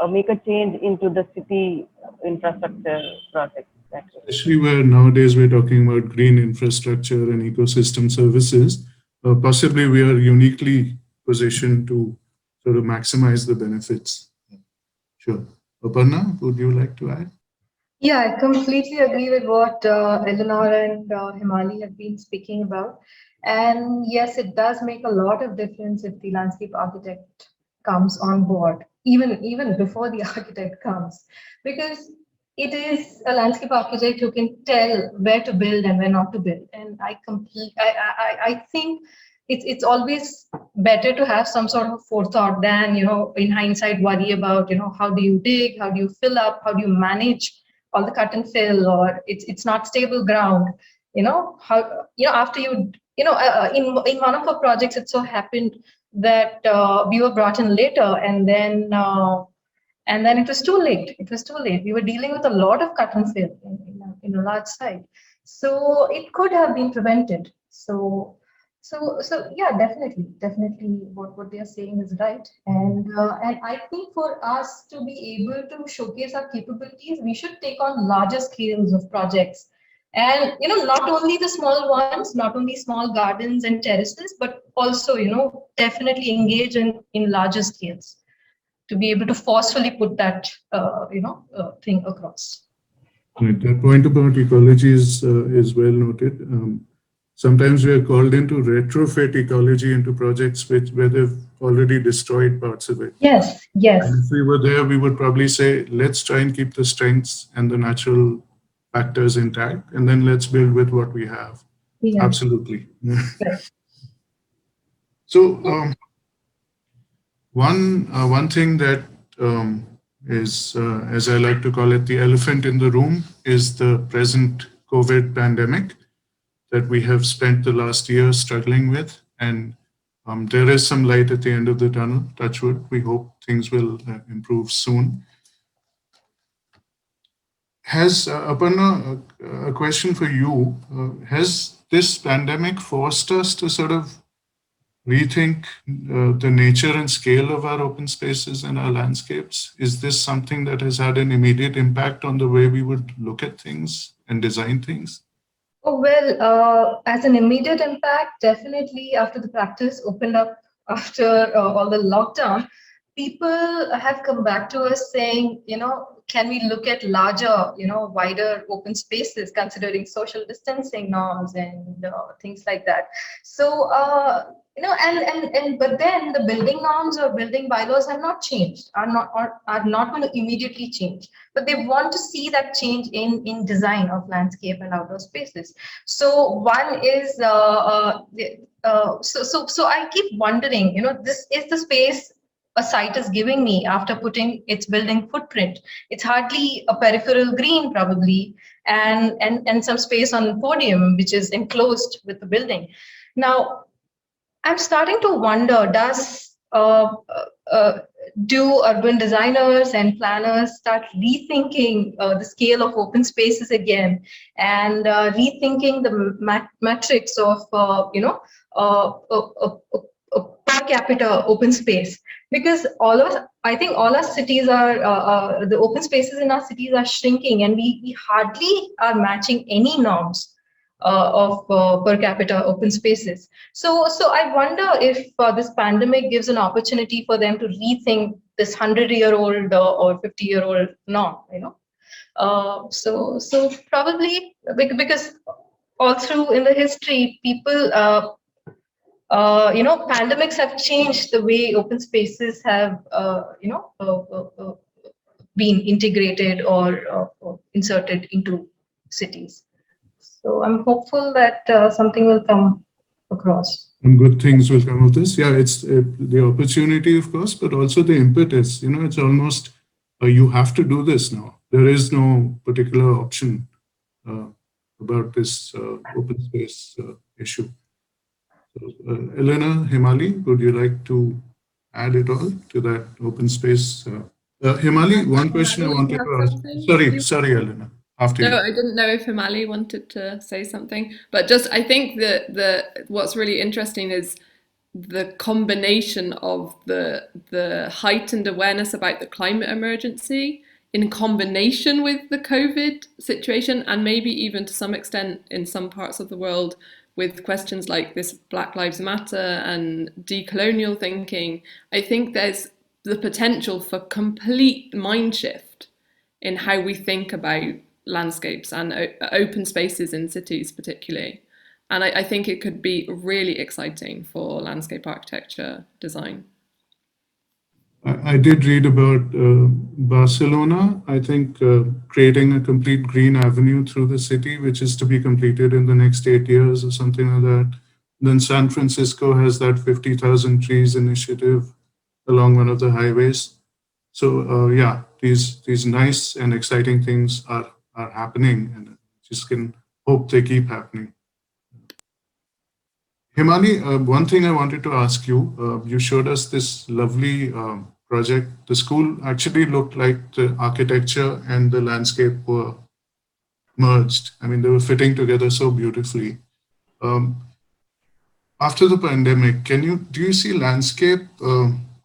make a change into the city infrastructure project. That's it. Especially where nowadays we're talking about green infrastructure and ecosystem services, possibly we are uniquely positioned to sort of maximize the benefits. Sure. Aparna, would you like to add? Yeah, I completely agree with what Elinor and Hemali have been speaking about. And yes, it does make a lot of difference if the landscape architect comes on board, even before the architect comes, because it is a landscape architect who can tell where to build and where not to build. And I think it's always better to have some sort of forethought than, in hindsight, worry about, how do you dig, how do you fill up, how do you manage all the cut and fill, or it's not stable ground. How, after in one of our projects, it so happened that we were brought in later, and then it was too late. It was too late. We were dealing with a lot of cut and fill in a large site, so it could have been prevented. So yeah, definitely, what they are saying is right, and I think for us to be able to showcase our capabilities, we should take on larger scales of projects, and not only the small ones, not only small gardens and terraces, but also definitely engage in larger scales to be able to forcefully put that thing across. Right. That point about ecology is well noted. Sometimes we are called in to retrofit ecology into projects where they've already destroyed parts of it. Yes, yes. And if we were there, we would probably say, let's try and keep the strengths and the natural factors intact, and then let's build with what we have. Yeah. Absolutely. Right. So one thing that is, as I like to call it, the elephant in the room is the present COVID pandemic that we have spent the last year struggling with. And there is some light at the end of the tunnel, touch wood. We hope things will improve soon. Has, Aparna, a question for you. Has this pandemic forced us to sort of rethink the nature and scale of our open spaces and our landscapes? Is this something that has had an immediate impact on the way we would look at things and design things? Oh, well, as an immediate impact, definitely after the practice opened up after all the lockdown, people have come back to us saying, can we look at larger, wider open spaces, considering social distancing norms and things like that. So, but then the building norms or building bylaws have not changed, are not going to immediately change, but they want to see that change in design of landscape and outdoor spaces. So one is, so I keep wondering, this is the space a site is giving me after putting its building footprint. It's hardly a peripheral green probably, and some space on the podium, which is enclosed with the building. Now, I'm starting to wonder, do urban designers and planners start rethinking the scale of open spaces again, and rethinking the matrix of a per capita open space? Because I think all our cities are the open spaces in our cities are shrinking, and we hardly are matching any norms of per capita open spaces. So I wonder if this pandemic gives an opportunity for them to rethink this 100-year-old or 50-year-old norm. So probably because all through in the history, people, pandemics have changed the way open spaces have, been integrated or inserted into cities. So I'm hopeful that something will come across. And good things will come of this. Yeah, it's the opportunity, of course, but also the impetus. It's almost you have to do this now. There is no particular option uh, about this open space issue. So, Elinor, Hemali, would you like to add it all to that open space? Hemali, one question I Hemali, wanted you have to ask. something? Sorry, Elinor. After No, you. I didn't know if Hemali wanted to say something, but just I think that what's really interesting is the combination of the heightened awareness about the climate emergency in combination with the COVID situation, and maybe even to some extent in some parts of the world with questions like this Black Lives Matter and decolonial thinking. I think there's the potential for complete mind shift in how we think about landscapes and open spaces in cities particularly. And I think it could be really exciting for landscape architecture design. I did read about Barcelona, I think creating a complete green avenue through the city, which is to be completed in the next 8 years or something like that. Then San Francisco has that 50,000 trees initiative along one of the highways. So yeah, these nice and exciting things are happening, and just can hope they keep happening. Himani, one thing I wanted to ask you, you showed us this lovely project. The school actually looked like the architecture and the landscape were merged. I mean, they were fitting together so beautifully. Um, After the pandemic, do you see landscape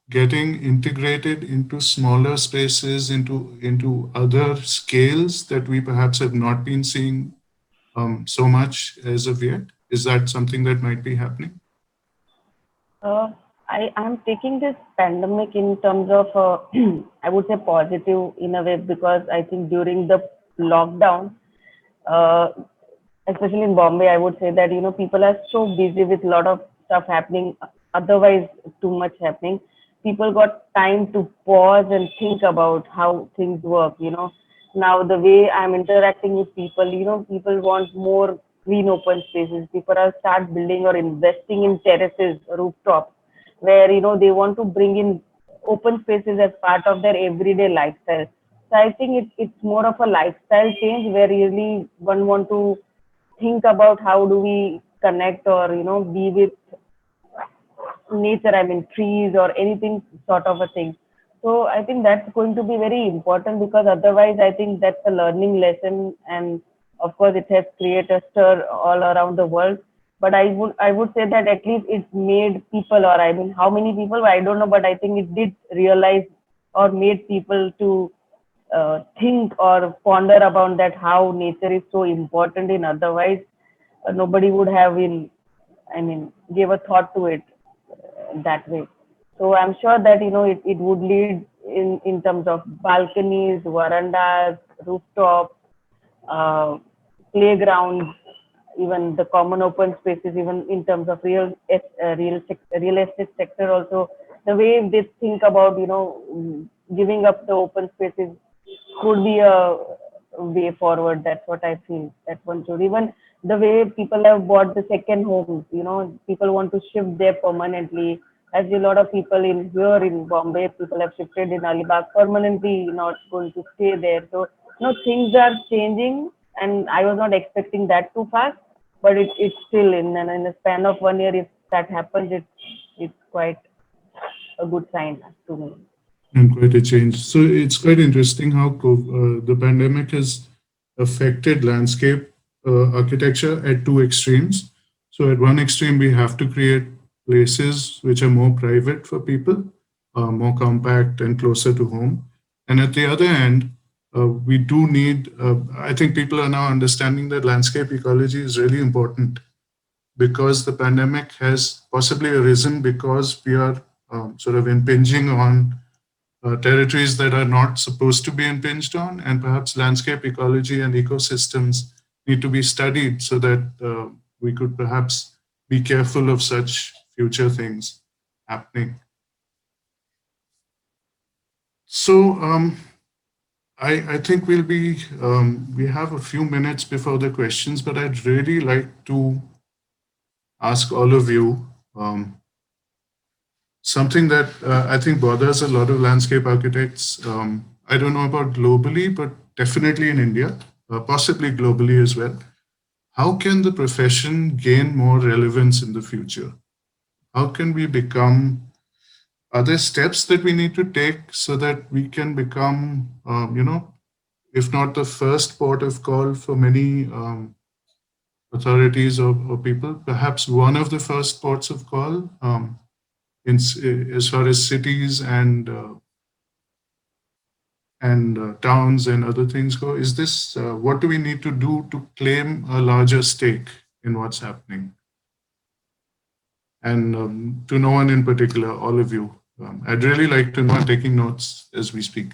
getting integrated into smaller spaces, into other scales that we perhaps have not been seeing so much as of yet? Is that something that might be happening? Uh, I'm taking this pandemic in terms of, I would say positive in a way, because I think during the lockdown, uh, especially in Bombay, I would say that, people are so busy with a lot of stuff happening, otherwise too much happening. People got time to pause and think about how things work. Now the way I'm interacting with people, people want more green open spaces. People are start building or investing in terraces, rooftops, where, they want to bring in open spaces as part of their everyday lifestyle. So I think it's more of a lifestyle change where really one want to think about how do we connect or be with nature, I mean trees or anything sort of a thing. So I think that's going to be very important, because otherwise I think that's a learning lesson, and of course it has created a stir all around the world. But I would say that at least it made people, or I mean how many people I don't know, but I think it did realize or made people to think or ponder about that how nature is so important. In otherwise nobody would have been, I mean, gave a thought to it that way. So I'm sure that it would lead in terms of balconies, verandas, rooftops, uh, playgrounds, even the common open spaces, even in terms of real estate sector also. The way they think about giving up the open spaces could be a way forward. That's what I feel that one should. Even the way people have bought the second homes, people want to shift there permanently. As a lot of people in here in Bombay, people have shifted in Alibag permanently, not going to stay there. So, things are changing, and I was not expecting that too fast. But it's still in a span of 1 year, if that happens, it's quite a good sign to me. and quite a change. So it's quite interesting how the pandemic has affected landscape architecture at two extremes. So at one extreme, we have to create places which are more private for people, more compact and closer to home. And at the other end, we do need, I think people are now understanding that landscape ecology is really important because the pandemic has possibly arisen because we are sort of impinging on territories that are not supposed to be impinged on, and perhaps landscape ecology and ecosystems need to be studied so that we could perhaps be careful of such future things happening. So I think we have a few minutes before the questions, but I'd really like to ask all of you something that I think bothers a lot of landscape architects. I don't know about globally, but definitely in India, possibly globally as well. How can the profession gain more relevance in the future? How can we become, are there steps that we need to take so that we can become, if not the first port of call for many authorities or people, perhaps one of the first ports of call as far as cities and towns and other things go? Is this what do we need to do to claim a larger stake in what's happening? And to no one in particular, all of you, I'd really like to know. I'm taking notes as we speak.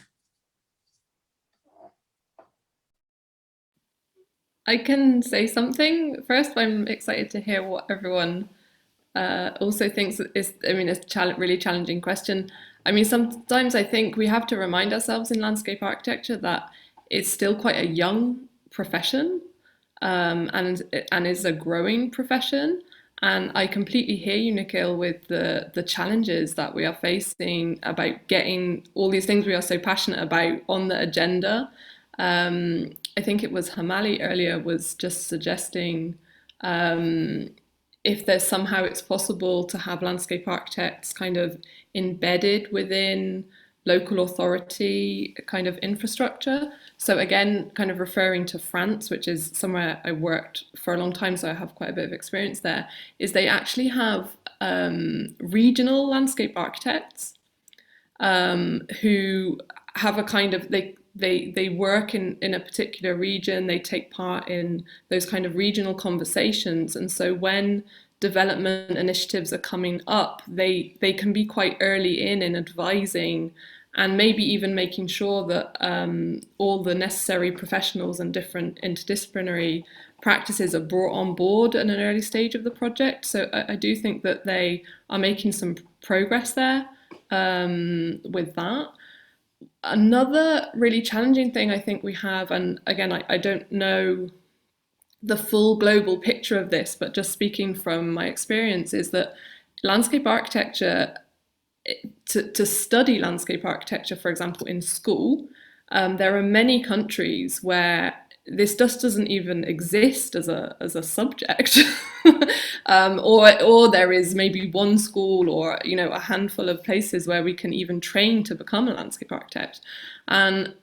I can say something. First, I'm excited to hear what everyone also thinks is, I mean, it's a really challenging question. I mean, sometimes I think we have to remind ourselves in landscape architecture that it's still quite a young profession, and is a growing profession. And I completely hear you, Nikhil, with the challenges that we are facing about getting all these things we are so passionate about on the agenda. I think it was Hemali earlier was just suggesting if there's somehow it's possible to have landscape architects kind of embedded within local authority kind of infrastructure. So again, kind of referring to France, which is somewhere I worked for a long time, so I have quite a bit of experience there, is they actually have regional landscape architects who have a kind of, they work in a particular region, they take part in those kind of regional conversations. And so when development initiatives are coming up, they can be quite early in advising and maybe even making sure that all the necessary professionals and different interdisciplinary practices are brought on board at an early stage of the project. So I do think that they are making some progress there with that. Another really challenging thing I think we have, and again, I don't know the full global picture of this, but just speaking from my experience, is that landscape architecture, to study landscape architecture, for example, in school, there are many countries where this just doesn't even exist as a subject, or there is maybe one school or a handful of places where we can even train to become a landscape architect. And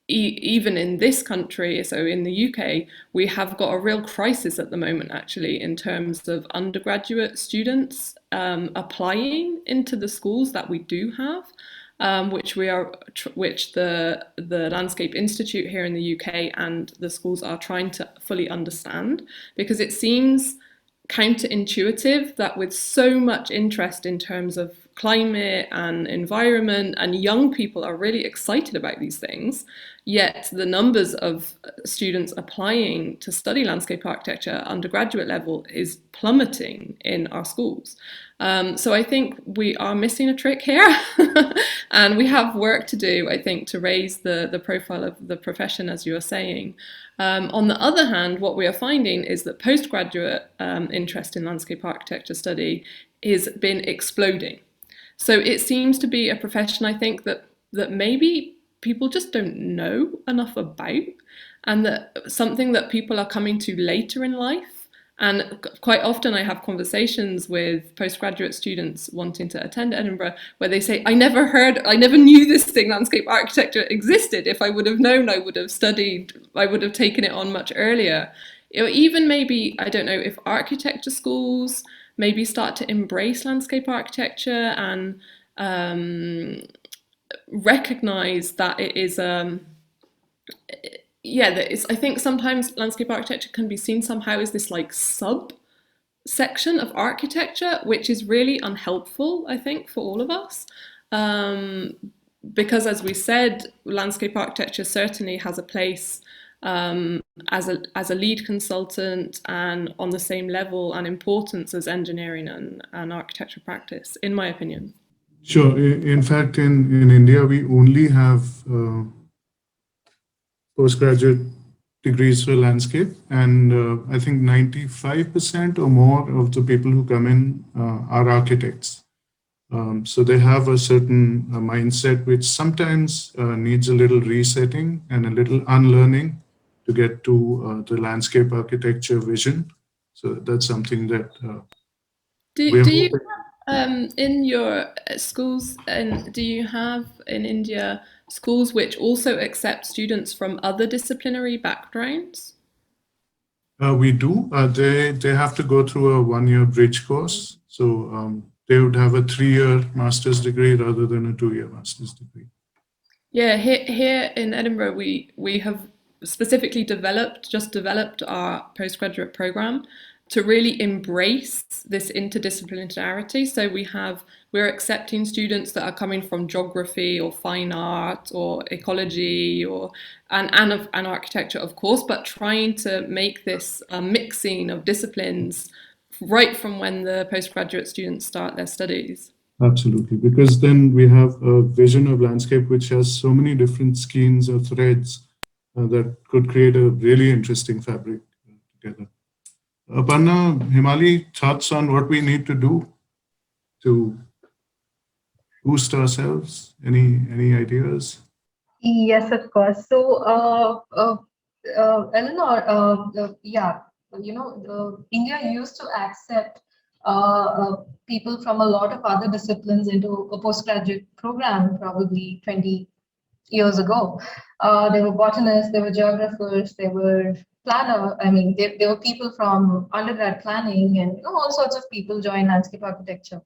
even in this country, so in the UK, we have got a real crisis at the moment, actually, in terms of undergraduate students applying into the schools that we do have, which the Landscape Institute here in the UK and the schools are trying to fully understand, because it seems counterintuitive that with so much interest in terms of climate and environment, and young people are really excited about these things, yet the numbers of students applying to study landscape architecture at undergraduate level is plummeting in our schools. So I think we are missing a trick here and we have work to do, I think, to raise the profile of the profession, as you are saying. On the other hand, what we are finding is that postgraduate interest in landscape architecture study has been exploding. So it seems to be a profession, I think, that maybe people just don't know enough about, and that something that people are coming to later in life, And quite often I have conversations with postgraduate students wanting to attend Edinburgh where they say, I never knew this thing, landscape architecture, existed. If I would have known, I would have studied, I would have taken it on much earlier. Even maybe, I don't know, if architecture schools maybe start to embrace landscape architecture and recognize that it is I think sometimes landscape architecture can be seen somehow as this like sub section of architecture, which is really unhelpful, I think, for all of us. Because as we said, landscape architecture certainly has a place as a lead consultant and on the same level and importance as engineering and architecture practice, in my opinion. Sure. In fact, in India, we only have postgraduate degrees for landscape, and I think 95% or more of the people who come in are architects. So they have a certain mindset which sometimes needs a little resetting and a little unlearning to get to the landscape architecture vision. So that's something that do you in your schools, and do you have in India schools which also accept students from other disciplinary backgrounds? We do. They have to go through a 1-year bridge course. So they would have a 3-year master's degree rather than a 2-year master's degree. Yeah, here in Edinburgh, we have specifically developed our postgraduate program to really embrace this interdisciplinarity. So we're accepting students that are coming from geography or fine art or ecology and architecture, of course, but trying to make this mixing of disciplines right from when the postgraduate students start their studies. Absolutely, because then we have a vision of landscape which has so many different skeins or threads that could create a really interesting fabric together. Aparna, Hemali, thoughts on what we need to do to boost ourselves? Any ideas? Yes, of course. So, Elinor, India used to accept people from a lot of other disciplines into a postgraduate program probably 20 years ago. There were botanists, there were geographers, there were planner. I mean, there were people from undergrad planning and all sorts of people join landscape architecture.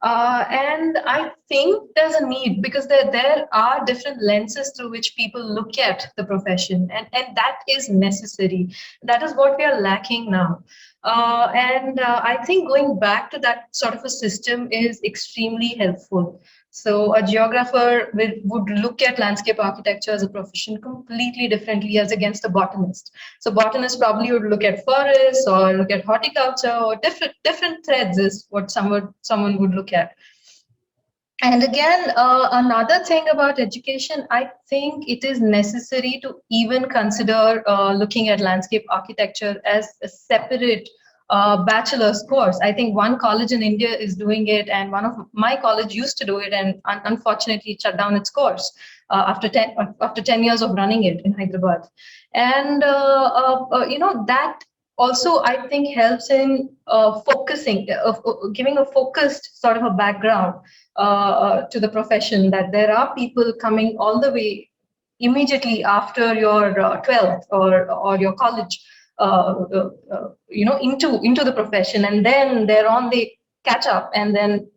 And I think there's a need because there are different lenses through which people look at the profession, and that is necessary. That is what we are lacking now. I think going back to that sort of a system is extremely helpful. So a geographer would look at landscape architecture as a profession completely differently as against a botanist. So botanist probably would look at forests or look at horticulture or different threads is what someone would look at. And again, another thing about education, I think it is necessary to even consider looking at landscape architecture as a separate bachelor's course. I think one college in India is doing it, and one of my college used to do it, and unfortunately it shut down its course after 10 years of running it in Hyderabad. And that also I think helps in focusing, giving a focused sort of a background to the profession, that there are people coming all the way immediately after your 12th or your college into the profession, and then they catch up and then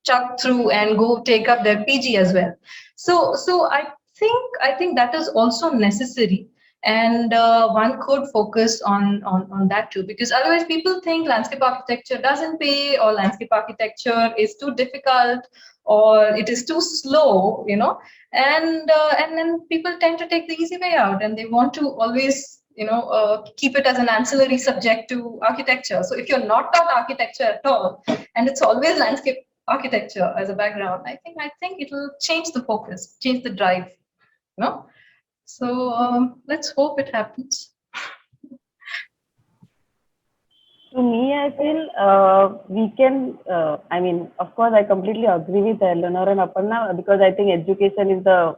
chuck through and go take up their PG as well. So I think that is also necessary, and one could focus on that too, because otherwise people think landscape architecture doesn't pay, or landscape architecture is too difficult, or it is too slow, and then people tend to take the easy way out, and they want to always keep it as an ancillary subject to architecture. So if you're not taught architecture at all, and it's always landscape architecture as a background, I think it will change the focus, change the drive, So let's hope it happens. To me, I feel we can, of course, I completely agree with Elinor and Aparna, because I think education is the,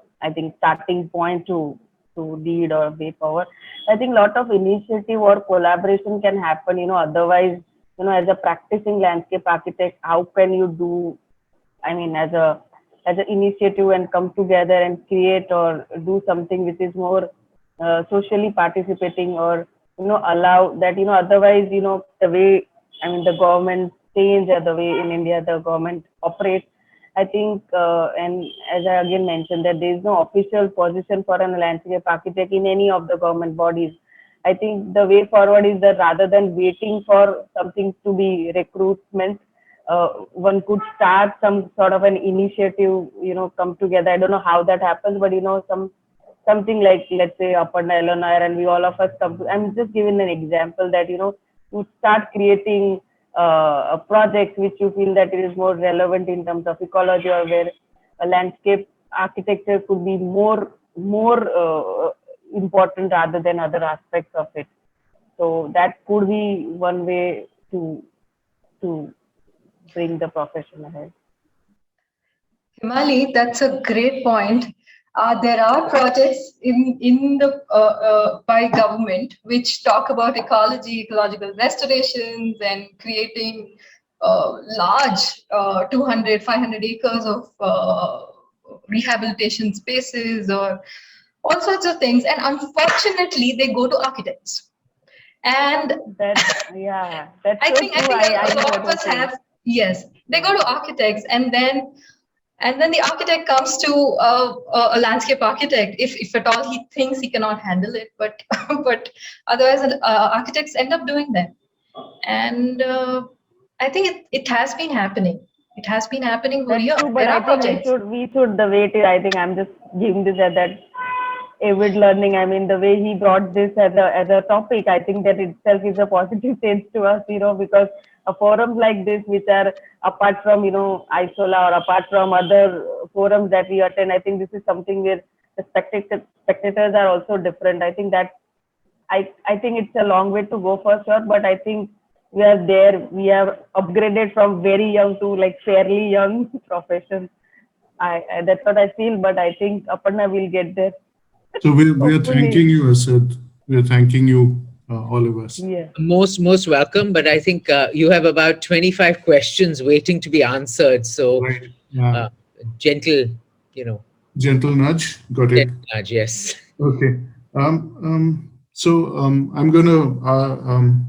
starting point to to lead or way forward. I think a lot of initiative or collaboration can happen, otherwise, as a practicing landscape architect, how can you do, I mean, as an initiative and come together and create or do something which is more socially participating, or allow that, otherwise, the way, I mean, the government change, or the way in India the government operates, I think, and as I again mentioned, that there is no official position for a landscape architect in any of the government bodies. I think the way forward is that rather than waiting for something to be recruitment, one could start some sort of an initiative, come together. I don't know how that happens, but something like, let's say, Aparna, Elinor, and we all of us come. I'm just giving an example that you start creating a project which you feel that it is more relevant in terms of ecology, or where a landscape architecture could be more important rather than other aspects of it. So that could be one way to bring the profession ahead. Hemali, that's a great point. There are projects in the by government which talk about ecology, ecological restorations, and creating large 200, 500 acres of rehabilitation spaces, or all sorts of things. And unfortunately, they go to architects. And that's I think a lot of us have, yes, they go to architects, and then the architect comes to a landscape architect if at all he thinks he cannot handle it, but but otherwise architects end up doing that. And I think it has been happening. It has been happening for years. But I think we should the way I think I'm just giving this as that avid learning. I mean, the way he brought this as a topic, I think that itself is a positive change to us, because a forums like this, which are apart from, ISOLA, or apart from other forums that we attend, I think this is something where the spectators are also different. I think that, I think it's a long way to go for sure, but I think we are there. We have upgraded from very young to like fairly young profession. That's what I feel, but I think Aparna will get there. So we are thanking you, Asad. We are thanking you, all of us. Yeah. Most welcome. But I think you have about 25 questions waiting to be answered. So Right. Yeah. Gentle nudge. Got it. Gentle nudge, yes. Okay. So I'm gonna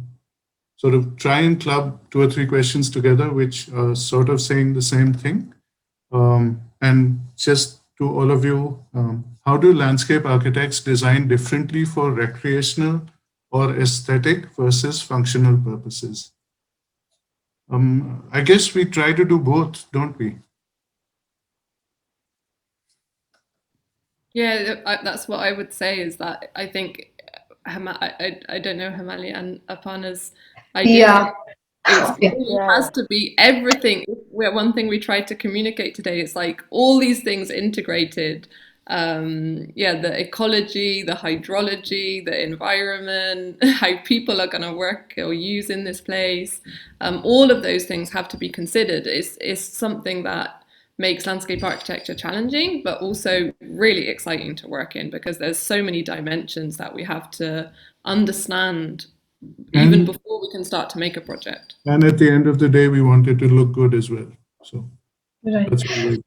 sort of try and club 2 or 3 questions together, which are sort of saying the same thing. And just to all of you, how do landscape architects design differently for recreational or aesthetic versus functional purposes? I guess we try to do both, don't we? Yeah, that's what I would say, is that I think, I don't know Hemali and Aparna's idea. It has to be everything. One thing we tried to communicate today is like all these things integrated. The ecology, the hydrology, the environment, how people are going to work or use in this place. All of those things have to be considered. It's something that makes landscape architecture challenging, but also really exciting to work in, because there's so many dimensions that we have to understand even before we can start to make a project. And at the end of the day, we want it to look good as well. So right. That's really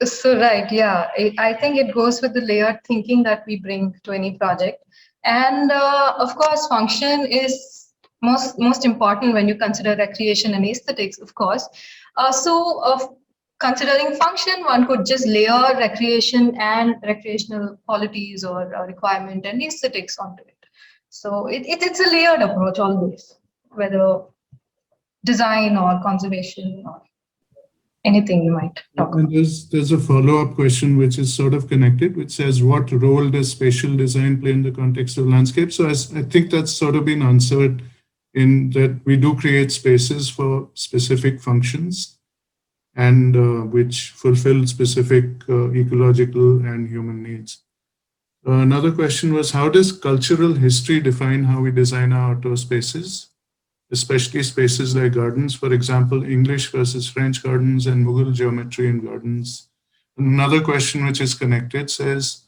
So right, yeah, I think it goes with the layered thinking that we bring to any project. And of course, function is most important when you consider recreation and aesthetics, of course. Considering function, one could just layer recreation and recreational qualities or requirement and aesthetics onto it. So it's a layered approach always, whether design or conservation or anything you might talk about. And there's a follow-up question which is sort of connected, which says, what role does spatial design play in the context of landscape? So I think that's sort of been answered in that we do create spaces for specific functions and which fulfill specific ecological and human needs. Another question was, how does cultural history define how we design our outdoor spaces, especially spaces like gardens, for example, English versus French gardens and Mughal geometry in gardens? Another question which is connected says,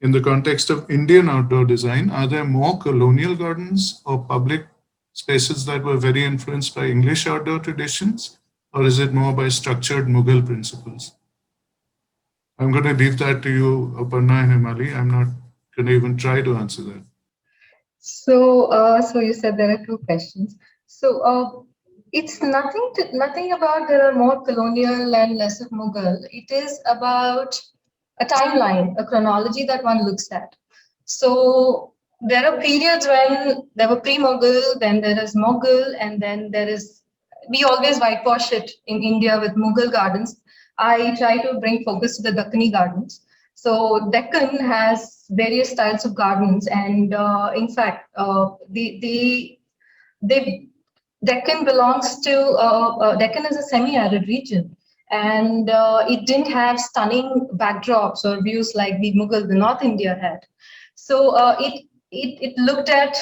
in the context of Indian outdoor design, are there more colonial gardens or public spaces that were very influenced by English outdoor traditions, or is it more by structured Mughal principles? I'm going to leave that to you, Aparna and Hemali. I'm not going to even try to answer that. So you said there are two questions. It's nothing about there are more colonial and less of Mughal. It is about a timeline, a chronology that one looks at. So there are periods when there were pre-Mughal, then there is Mughal, and then there is. We always whitewash it in India with Mughal gardens. I try to bring focus to the Dakkani gardens. So Deccan has various styles of gardens, and in fact, they Deccan belongs to Deccan is a semi-arid region, and it didn't have stunning backdrops or views like the North India had. So it looked at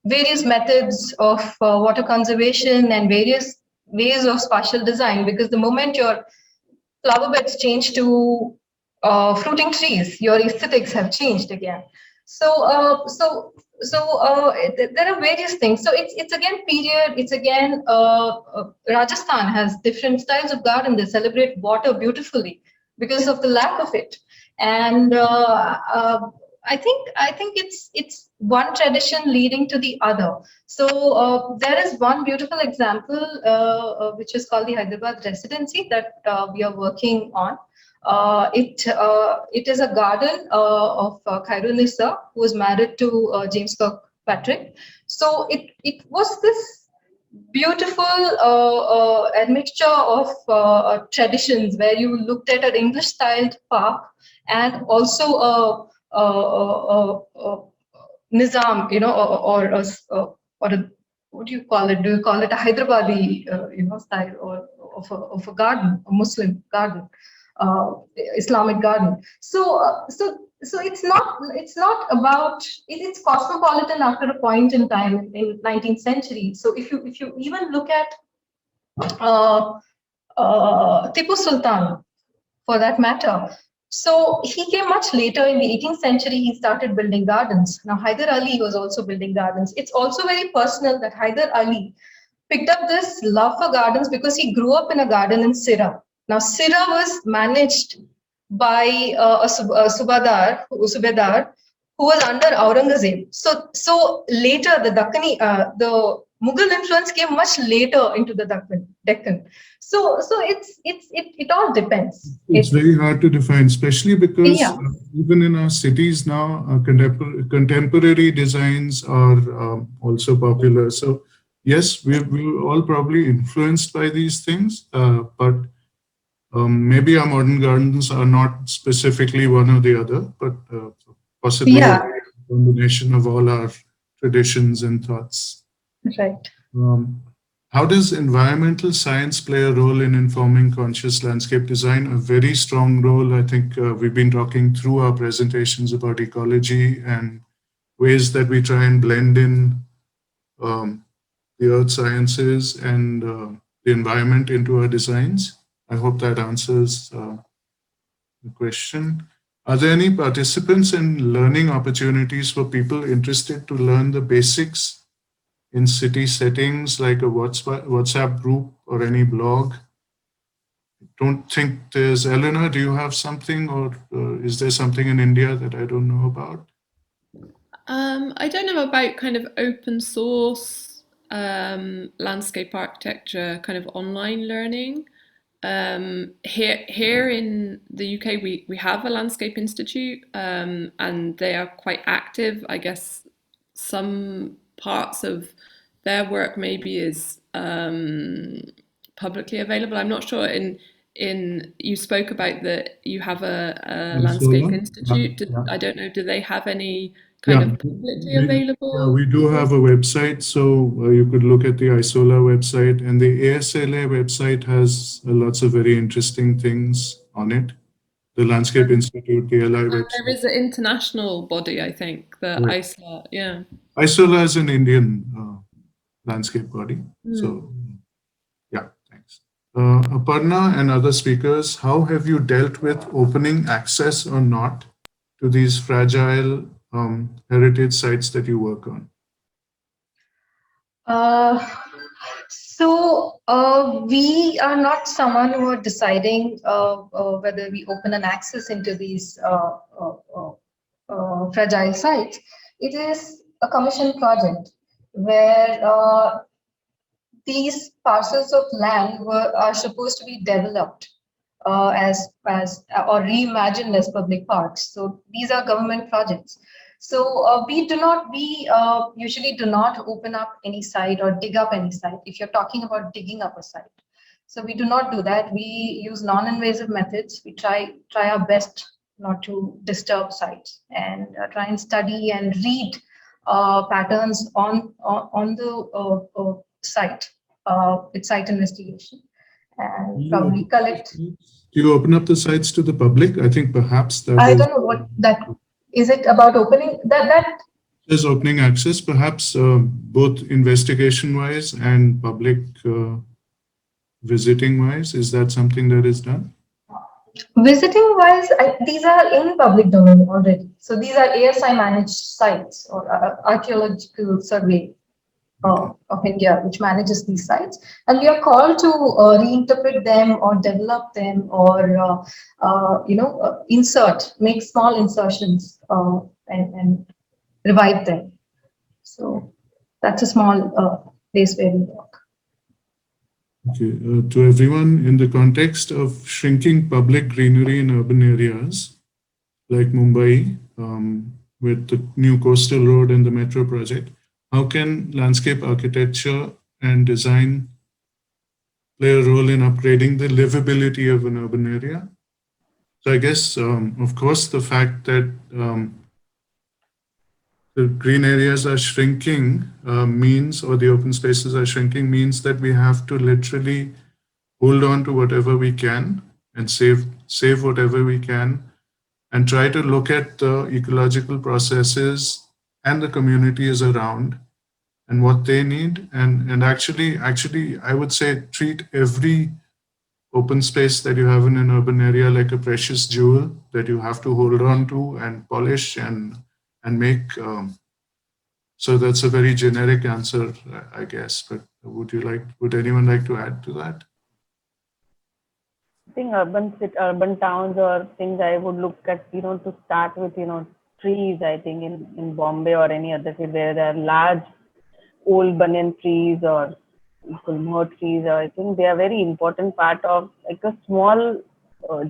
various methods of water conservation and various ways of spatial design, because the moment your flower beds change to fruiting trees, your aesthetics have changed again. There are various things. So it's again period. It's again Rajasthan has different styles of garden. They celebrate water beautifully because of the lack of it, and I think it's one tradition leading to the other. So there is one beautiful example which is called the Hyderabad Residency that we are working on. It is a garden of Khairunisa, who was married to James Kirkpatrick. So it was this beautiful admixture of traditions where you looked at an English-styled park and also Nizam, or a, what do you call it? Do you call it a Hyderabadi, style or of a garden, a Muslim garden, Islamic garden? So it's not about it's cosmopolitan after a point in time in 19th century. So if you even look at Tipu Sultan, for that matter. So he came much later in the 18th century. He started building gardens. Now Hyder Ali was also building gardens. It's also very personal that Hyder Ali picked up this love for gardens because he grew up in a garden in Sirah. Now Sirah was managed by a subedar who was under Aurangzeb. So later the Mughal influence came much later into the Deccan. So it all depends. It's very hard to define, especially because even in our cities now, contemporary designs are also popular. So yes, we're all probably influenced by these things, but maybe our modern gardens are not specifically one or the other, but possibly a combination of all our traditions and thoughts. Right. How does environmental science play a role in informing conscious landscape design? A very strong role. I think we've been talking through our presentations about ecology and ways that we try and blend in the earth sciences and the environment into our designs. I hope that answers the question. Are there any participants in learning opportunities for people interested to learn the basics in city settings, like a WhatsApp group or any blog? I don't think there's. Elinor, do you have something, or is there something in India that I don't know about? I don't know about kind of open source landscape architecture, kind of online learning. Here in the UK, we have a landscape institute, and they are quite active. I guess some parts of their work maybe is publicly available. I'm not sure. In you spoke about that you have a landscape institute. I don't know. Do they have any kind of publicly available? Yeah, we do have a website, so you could look at the ISOLA website, and the ASLA website has lots of very interesting things on it. The Landscape Institute, the LI website. There is an international body, I think, the ISLA. Yeah. ISOLA is an Indian landscape body. So, yeah, thanks. Aparna and other speakers, how have you dealt with opening access or not to these fragile heritage sites that you work on? We are not someone who are deciding whether we open an access into these fragile sites. It is a commission project where these parcels of land are supposed to be developed as or reimagined as public parks. So these are government projects. So we usually do not open up any site or dig up any site. If you're talking about digging up a site, so we do not do that. We use non-invasive methods. We try our best not to disturb sites and try and study and read patterns on the site with site investigation and probably collect. Do you open up the sites to the public? I think perhaps that I don't know what that is. It about opening that is opening access, perhaps both investigation wise and public visiting wise. Is that something that is done? visiting wise? These are in public domain already. So these are ASI managed sites or archaeological survey of India, which manages these sites, and we are called to reinterpret them or develop them or make small insertions and revive them. So that's a small place where we work. Okay. To everyone, in the context of shrinking public greenery in urban areas like Mumbai, with the new coastal road and the metro project, how can landscape architecture and design play a role in upgrading the livability of an urban area? So I guess, of course, the fact that the green areas are shrinking means, or the open spaces are shrinking means that we have to literally hold on to whatever we can and save whatever we can and try to look at the ecological processes and the communities around and what they need, and actually I would say treat every open space that you have in an urban area like a precious jewel that you have to hold on to and polish and make. So that's a very generic answer, I guess, but would anyone like to add to that? I think urban towns or things I would look at, to start with, trees. I think in Bombay or any other city where there are large old banyan trees or gulmohar trees, or I think they are very important part of like a small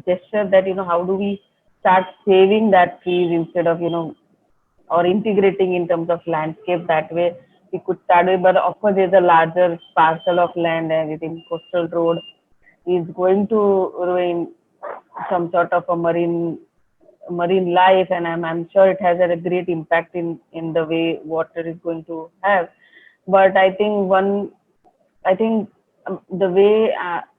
gesture that, how do we start saving that trees instead of, or integrating in terms of landscape that way. We could start with, but of course there's a larger parcel of land and within coastal road is going to ruin some sort of a marine life, and I'm sure it has a great impact in the way water is going to have. But I think the way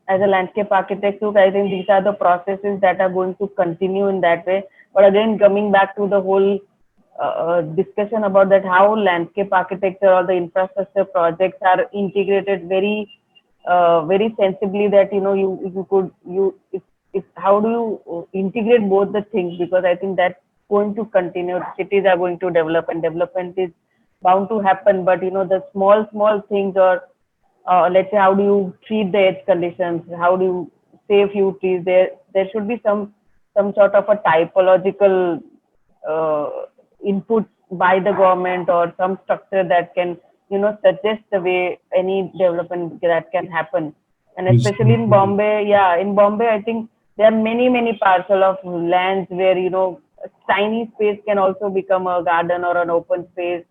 as a landscape architect look, I think these are the processes that are going to continue in that way. But again, coming back to the whole discussion about that, how landscape architecture or the infrastructure projects are integrated very sensibly, that how do you integrate both the things, because I think that's going to continue. Cities are going to develop and development is bound to happen, but the small things, or let's say how do you treat the edge conditions, how do you save few trees, there should be some sort of a typological input by the government or some structure that can suggest the way any development that can happen. And especially in Bombay, I think there are many parcel of lands where a tiny space can also become a garden or an open space.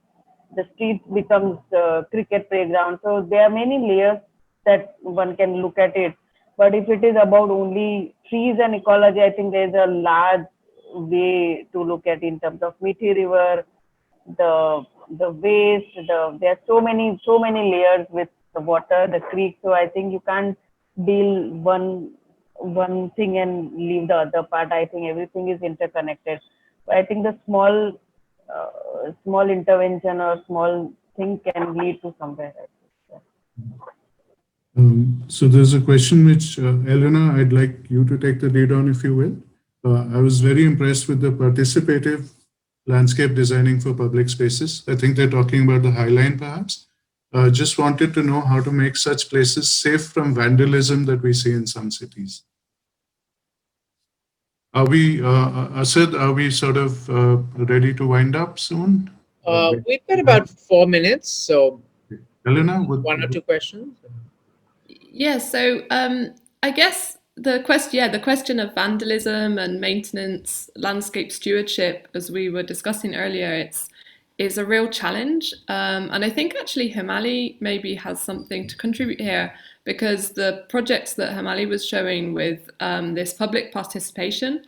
The street becomes cricket playground. So there are many layers that one can look at it. But if it is about only trees and ecology, I think there is a large way to look at in terms of Mithi River, the waste, there are so many layers with the water, the creek. So I think you can't deal one thing and leave the other part. I think everything is interconnected. But I think the small intervention or small thing can lead to somewhere. So there's a question which, Elinor, I'd like you to take the lead on, if you will. I was very impressed with the participative landscape designing for public spaces. I think they're talking about the High Line perhaps. Just wanted to know how to make such places safe from vandalism that we see in some cities. Are we, Asad, are we sort of ready to wind up soon? We've got about 4 minutes, so Elinor, one or two questions. Yeah, so I guess the question of vandalism and maintenance, landscape stewardship, as we were discussing earlier, is a real challenge. And I think actually Hemali maybe has something to contribute here, because the projects that Hemali was showing with this public participation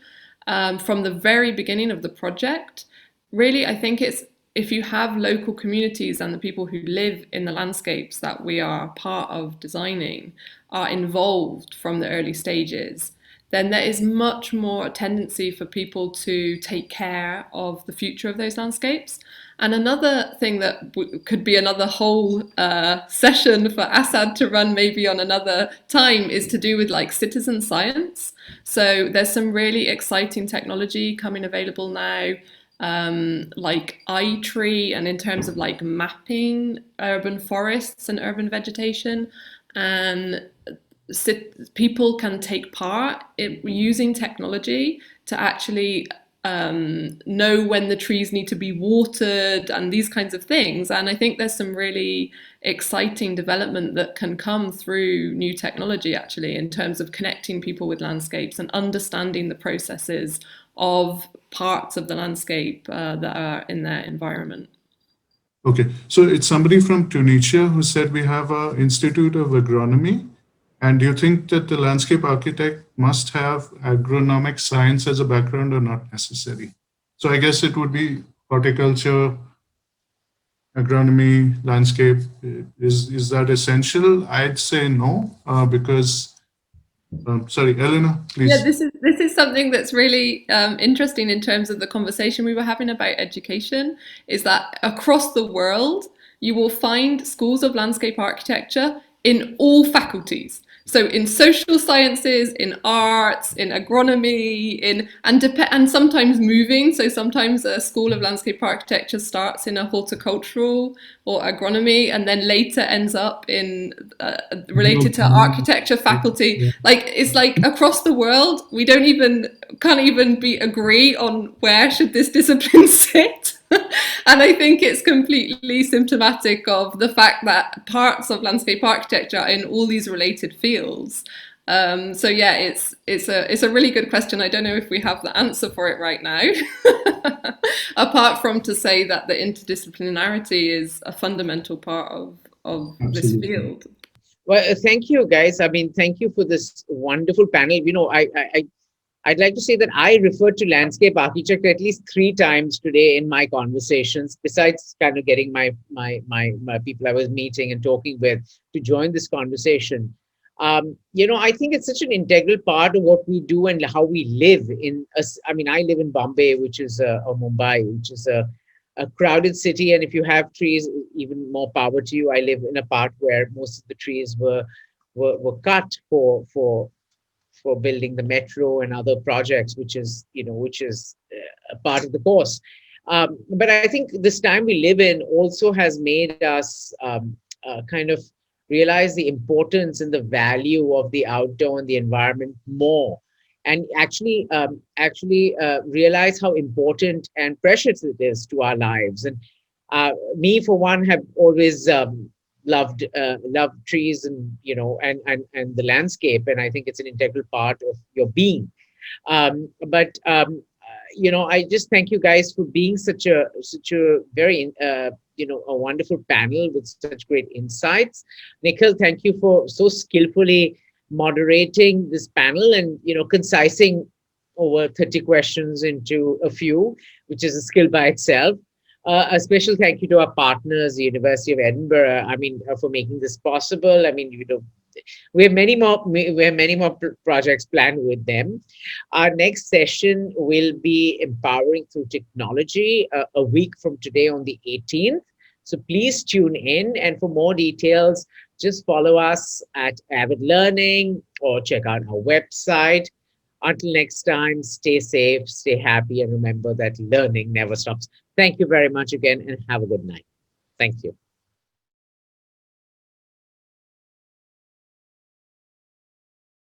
from the very beginning of the project, really, I think it's, if you have local communities and the people who live in the landscapes that we are part of designing are involved from the early stages, then there is much more tendency for people to take care of the future of those landscapes. And another thing that could be another whole session for Asad to run maybe on another time is to do with like citizen science. So there's some really exciting technology coming available now, like iTree, and in terms of like mapping urban forests and urban vegetation, and people can take part in using technology to actually know when the trees need to be watered and these kinds of things. And I think there's some really exciting development that can come through new technology, actually, in terms of connecting people with landscapes and understanding the processes of parts of the landscape that are in their environment. Okay, so it's somebody from Tunisia who said we have an Institute of Agronomy. And do you think that the landscape architect must have agronomic science as a background or not necessary? So I guess it would be horticulture, agronomy, landscape. Is that essential? I'd say no, because, sorry, Elinor, please. Yeah, this is something that's really interesting in terms of the conversation we were having about education, is that across the world, you will find schools of landscape architecture in all faculties. So in social sciences, in arts, in agronomy, and sometimes moving. So sometimes a school of landscape architecture starts in a horticultural or agronomy, and then later ends up in related to architecture faculty. Like it's like across the world, we can't even agree on where should this discipline sit. And I think it's completely symptomatic of the fact that parts of landscape architecture are in all these related fields. So yeah, it's a really good question. I don't know if we have the answer for it right now, apart from to say that the interdisciplinarity is a fundamental part of this field. Well, thank you, guys. I mean, thank you for this wonderful panel. You know, I'd like to say that I referred to landscape architecture at least 3 times today in my conversations, besides kind of getting my people I was meeting and talking with to join this conversation. You know, I think it's such an integral part of what we do and how we live in. I mean, I live in Bombay, which is or Mumbai, which is a crowded city, and if you have trees, even more power to you. I live in a part where most of the trees were cut for building the metro and other projects, which is a part of the course. But I think this time we live in also has made us kind of realize the importance and the value of the outdoor and the environment more, and actually realize how important and precious it is to our lives. And me, for one, have always loved trees and and the landscape, and I think it's an integral part of your being. But I just thank you guys for being such a very a wonderful panel with such great insights. Nikhil, thank you for so skillfully moderating this panel and concising over 30 questions into a few, which is a skill by itself. A special thank you to our partners, the University of Edinburgh, for making this possible. I mean, we have many more projects planned with them. Our next session will be Empowering Through Technology, a week from today on the 18th. So please tune in, and for more details, just follow us at Avid Learning or check out our website. Until next time, stay safe, stay happy, and remember that learning never stops. Thank you very much again, and have a good night. Thank you.